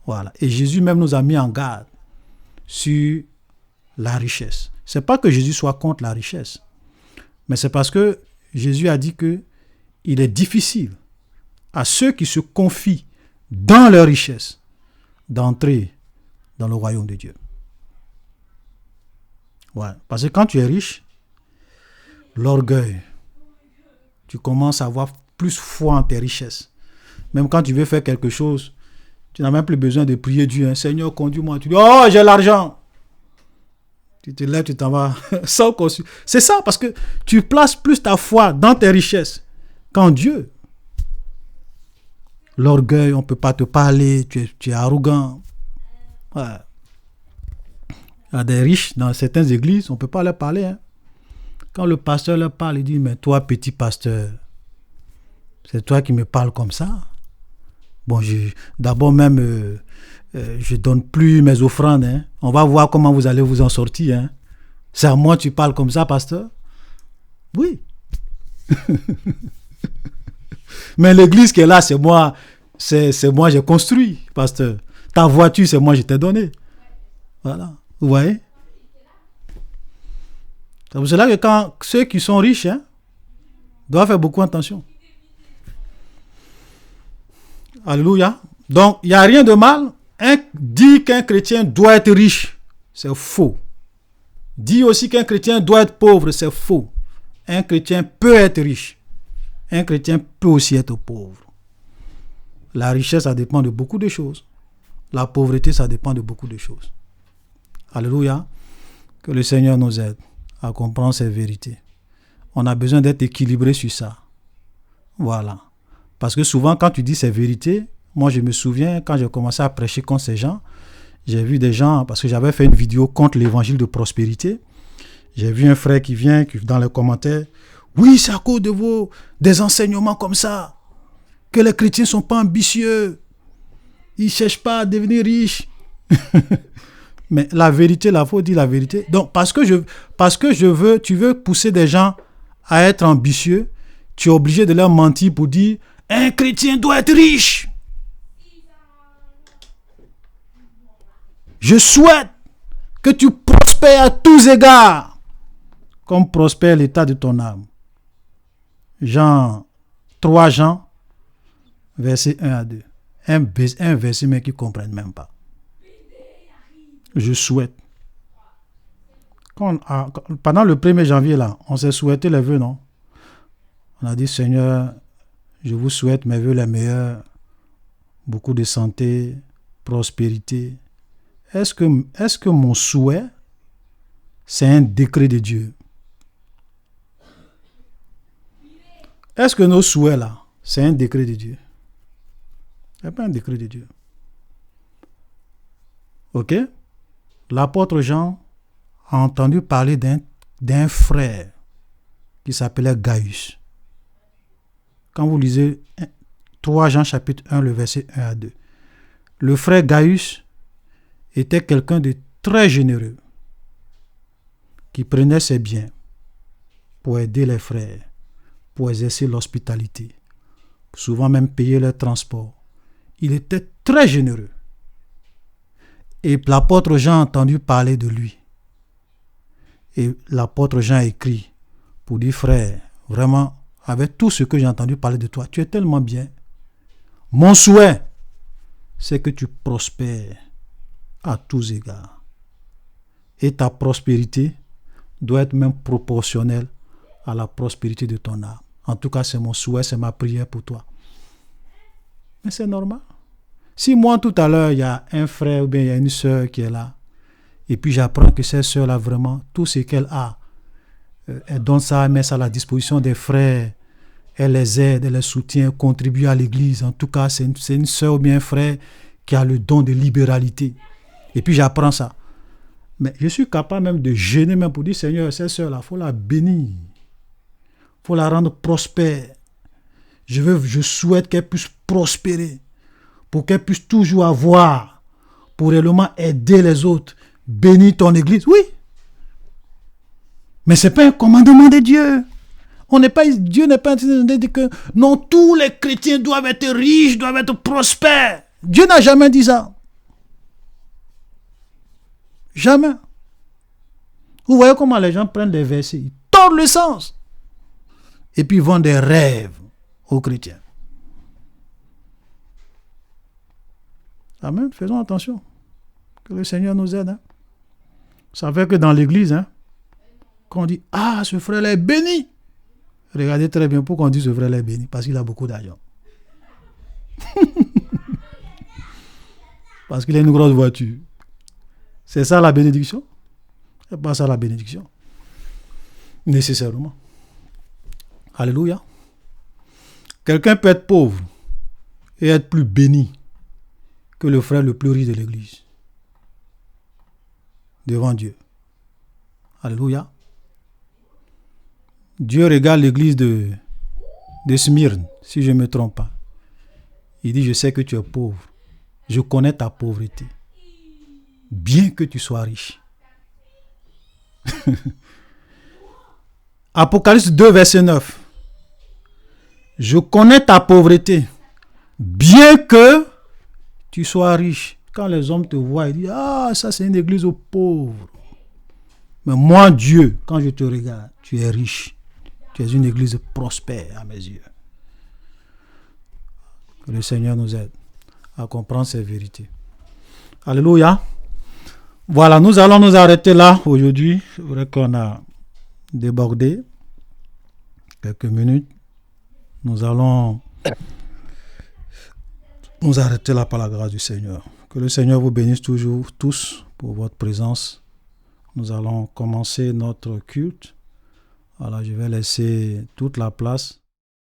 Voilà. Et Jésus même nous a mis en garde sur la richesse. Ce n'est pas que Jésus soit contre la richesse, mais c'est parce que Jésus a dit que il est difficile à ceux qui se confient dans leur richesse d'entrer dans le royaume de Dieu. Ouais. Parce que quand tu es riche, l'orgueil, tu commences à avoir plus foi en tes richesses. Même quand tu veux faire quelque chose, tu n'as même plus besoin de prier Dieu. Hein. Seigneur, conduis-moi. Tu dis, oh, j'ai l'argent. Tu te lèves, tu t'en vas sans conçu. C'est ça, parce que tu places plus ta foi dans tes richesses qu'en Dieu. L'orgueil, on ne peut pas te parler, tu es arrogant. Ouais. Il y a des riches dans certaines églises, on ne peut pas leur parler. Hein. Quand le pasteur leur parle, il dit, mais toi, petit pasteur, c'est toi qui me parles comme ça. Bon, d'abord même, je ne donne plus mes offrandes. Hein. On va voir comment vous allez vous en sortir. Hein. C'est à moi que tu parles comme ça, pasteur? Oui. Mais l'église qui est là, c'est moi, j'ai construit, pasteur. Ta voiture, c'est moi, je t'ai donné. Voilà. Vous voyez? C'est pour cela que quand ceux qui sont riches, hein, doivent faire beaucoup attention. Alléluia. Donc, il n'y a rien de mal. Dire qu'un chrétien doit être riche, c'est faux. Dire aussi qu'un chrétien doit être pauvre, c'est faux. Un chrétien peut être riche. Un chrétien peut aussi être pauvre. La richesse, ça dépend de beaucoup de choses. La pauvreté, ça dépend de beaucoup de choses. Alléluia. Que le Seigneur nous aide à comprendre ces vérités. On a besoin d'être équilibré sur ça. Voilà. Parce que souvent, quand tu dis ces vérités, moi, je me souviens, quand j'ai commencé à prêcher contre ces gens, j'ai vu des gens, parce que j'avais fait une vidéo contre l'évangile de prospérité. J'ai vu un frère qui vient, qui dans les commentaires, oui, c'est à cause de des enseignements comme ça, que les chrétiens ne sont pas ambitieux. Ils ne cherchent pas à devenir riches. Mais la vérité, il faut dire la vérité. Donc, parce que tu veux pousser des gens à être ambitieux, tu es obligé de leur mentir pour dire, un chrétien doit être riche. Je souhaite que tu prospères à tous égards, comme prospère l'état de ton âme. 3 Jean, verset 1 à 2. Un verset mais qui ne comprennent même pas. Je souhaite. Pendant le 1er janvier, là, on s'est souhaité les vœux, non? On a dit, Seigneur, je vous souhaite mes vœux les meilleurs, beaucoup de santé, prospérité. Est-ce que mon souhait, c'est un décret de Dieu? Est-ce que nos souhaits, là, c'est un décret de Dieu? Ce n'est pas un décret de Dieu. Ok? L'apôtre Jean a entendu parler d'un frère qui s'appelait Gaius. Quand vous lisez 3 Jean chapitre 1, le verset 1 à 2, le frère Gaius était quelqu'un de très généreux, qui prenait ses biens pour aider les frères, pour exercer l'hospitalité, souvent même payer leur transport. Il était très généreux. Et l'apôtre Jean a entendu parler de lui. Et l'apôtre Jean a écrit pour dire, frère, vraiment, avec tout ce que j'ai entendu parler de toi, tu es tellement bien. Mon souhait, c'est que tu prospères à tous égards. Et ta prospérité doit être même proportionnelle à la prospérité de ton âme. En tout cas, c'est mon souhait, c'est ma prière pour toi. Mais c'est normal. Si moi, tout à l'heure, il y a un frère ou bien il y a une sœur qui est là, et puis j'apprends que cette sœur-là, vraiment, tout ce qu'elle a, elle donne ça, elle met ça à la disposition des frères, elle les aide, elle les soutient, contribue à l'église. En tout cas, c'est une sœur ou bien un frère qui a le don de libéralité. Et puis j'apprends ça. Mais je suis capable même de gêner, même pour dire, Seigneur, cette sœur-là, il faut la bénir. Il faut la rendre prospère. Je souhaite qu'elle puisse prospérer, pour qu'elle puisse toujours avoir, pour réellement aider les autres. Bénis ton église. Oui. Mais ce n'est pas un commandement de Dieu. Dieu n'est pas en train de dire que non, tous les chrétiens doivent être riches, doivent être prospères. Dieu n'a jamais dit ça. Jamais. Vous voyez comment les gens prennent des versets, ils tordent le sens. Et puis ils vendent des rêves aux chrétiens. Amen. Faisons attention. Que le Seigneur nous aide. Ça fait que dans l'église, quand on dit « Ah, ce frère est béni », regardez très bien pourquoi on dit « ce frère est béni », parce qu'il a beaucoup d'argent. Parce qu'il a une grosse voiture. C'est ça la bénédiction? C'est pas ça la bénédiction. Nécessairement. Alléluia. Quelqu'un peut être pauvre et être plus béni que le frère le plus riche de l'église. Devant Dieu. Alléluia. Dieu regarde l'église de Smyrne, si je ne me trompe pas. Il dit, je sais que tu es pauvre. Je connais ta pauvreté. Bien que tu sois riche. Apocalypse 2, verset 9. Je connais ta pauvreté. Bien que tu sois riche. Quand les hommes te voient, ils disent, ah, ça c'est une église aux pauvres. Mais moi, Dieu, quand je te regarde, tu es riche. Tu es une église prospère à mes yeux. Que le Seigneur nous aide à comprendre ces vérités. Alléluia. Voilà, nous allons nous arrêter là aujourd'hui. C'est vrai qu'on a débordé quelques minutes. Nous allons nous arrêter là par la grâce du Seigneur. Que le Seigneur vous bénisse toujours tous pour votre présence. Nous allons commencer notre culte. Alors, je vais laisser toute la place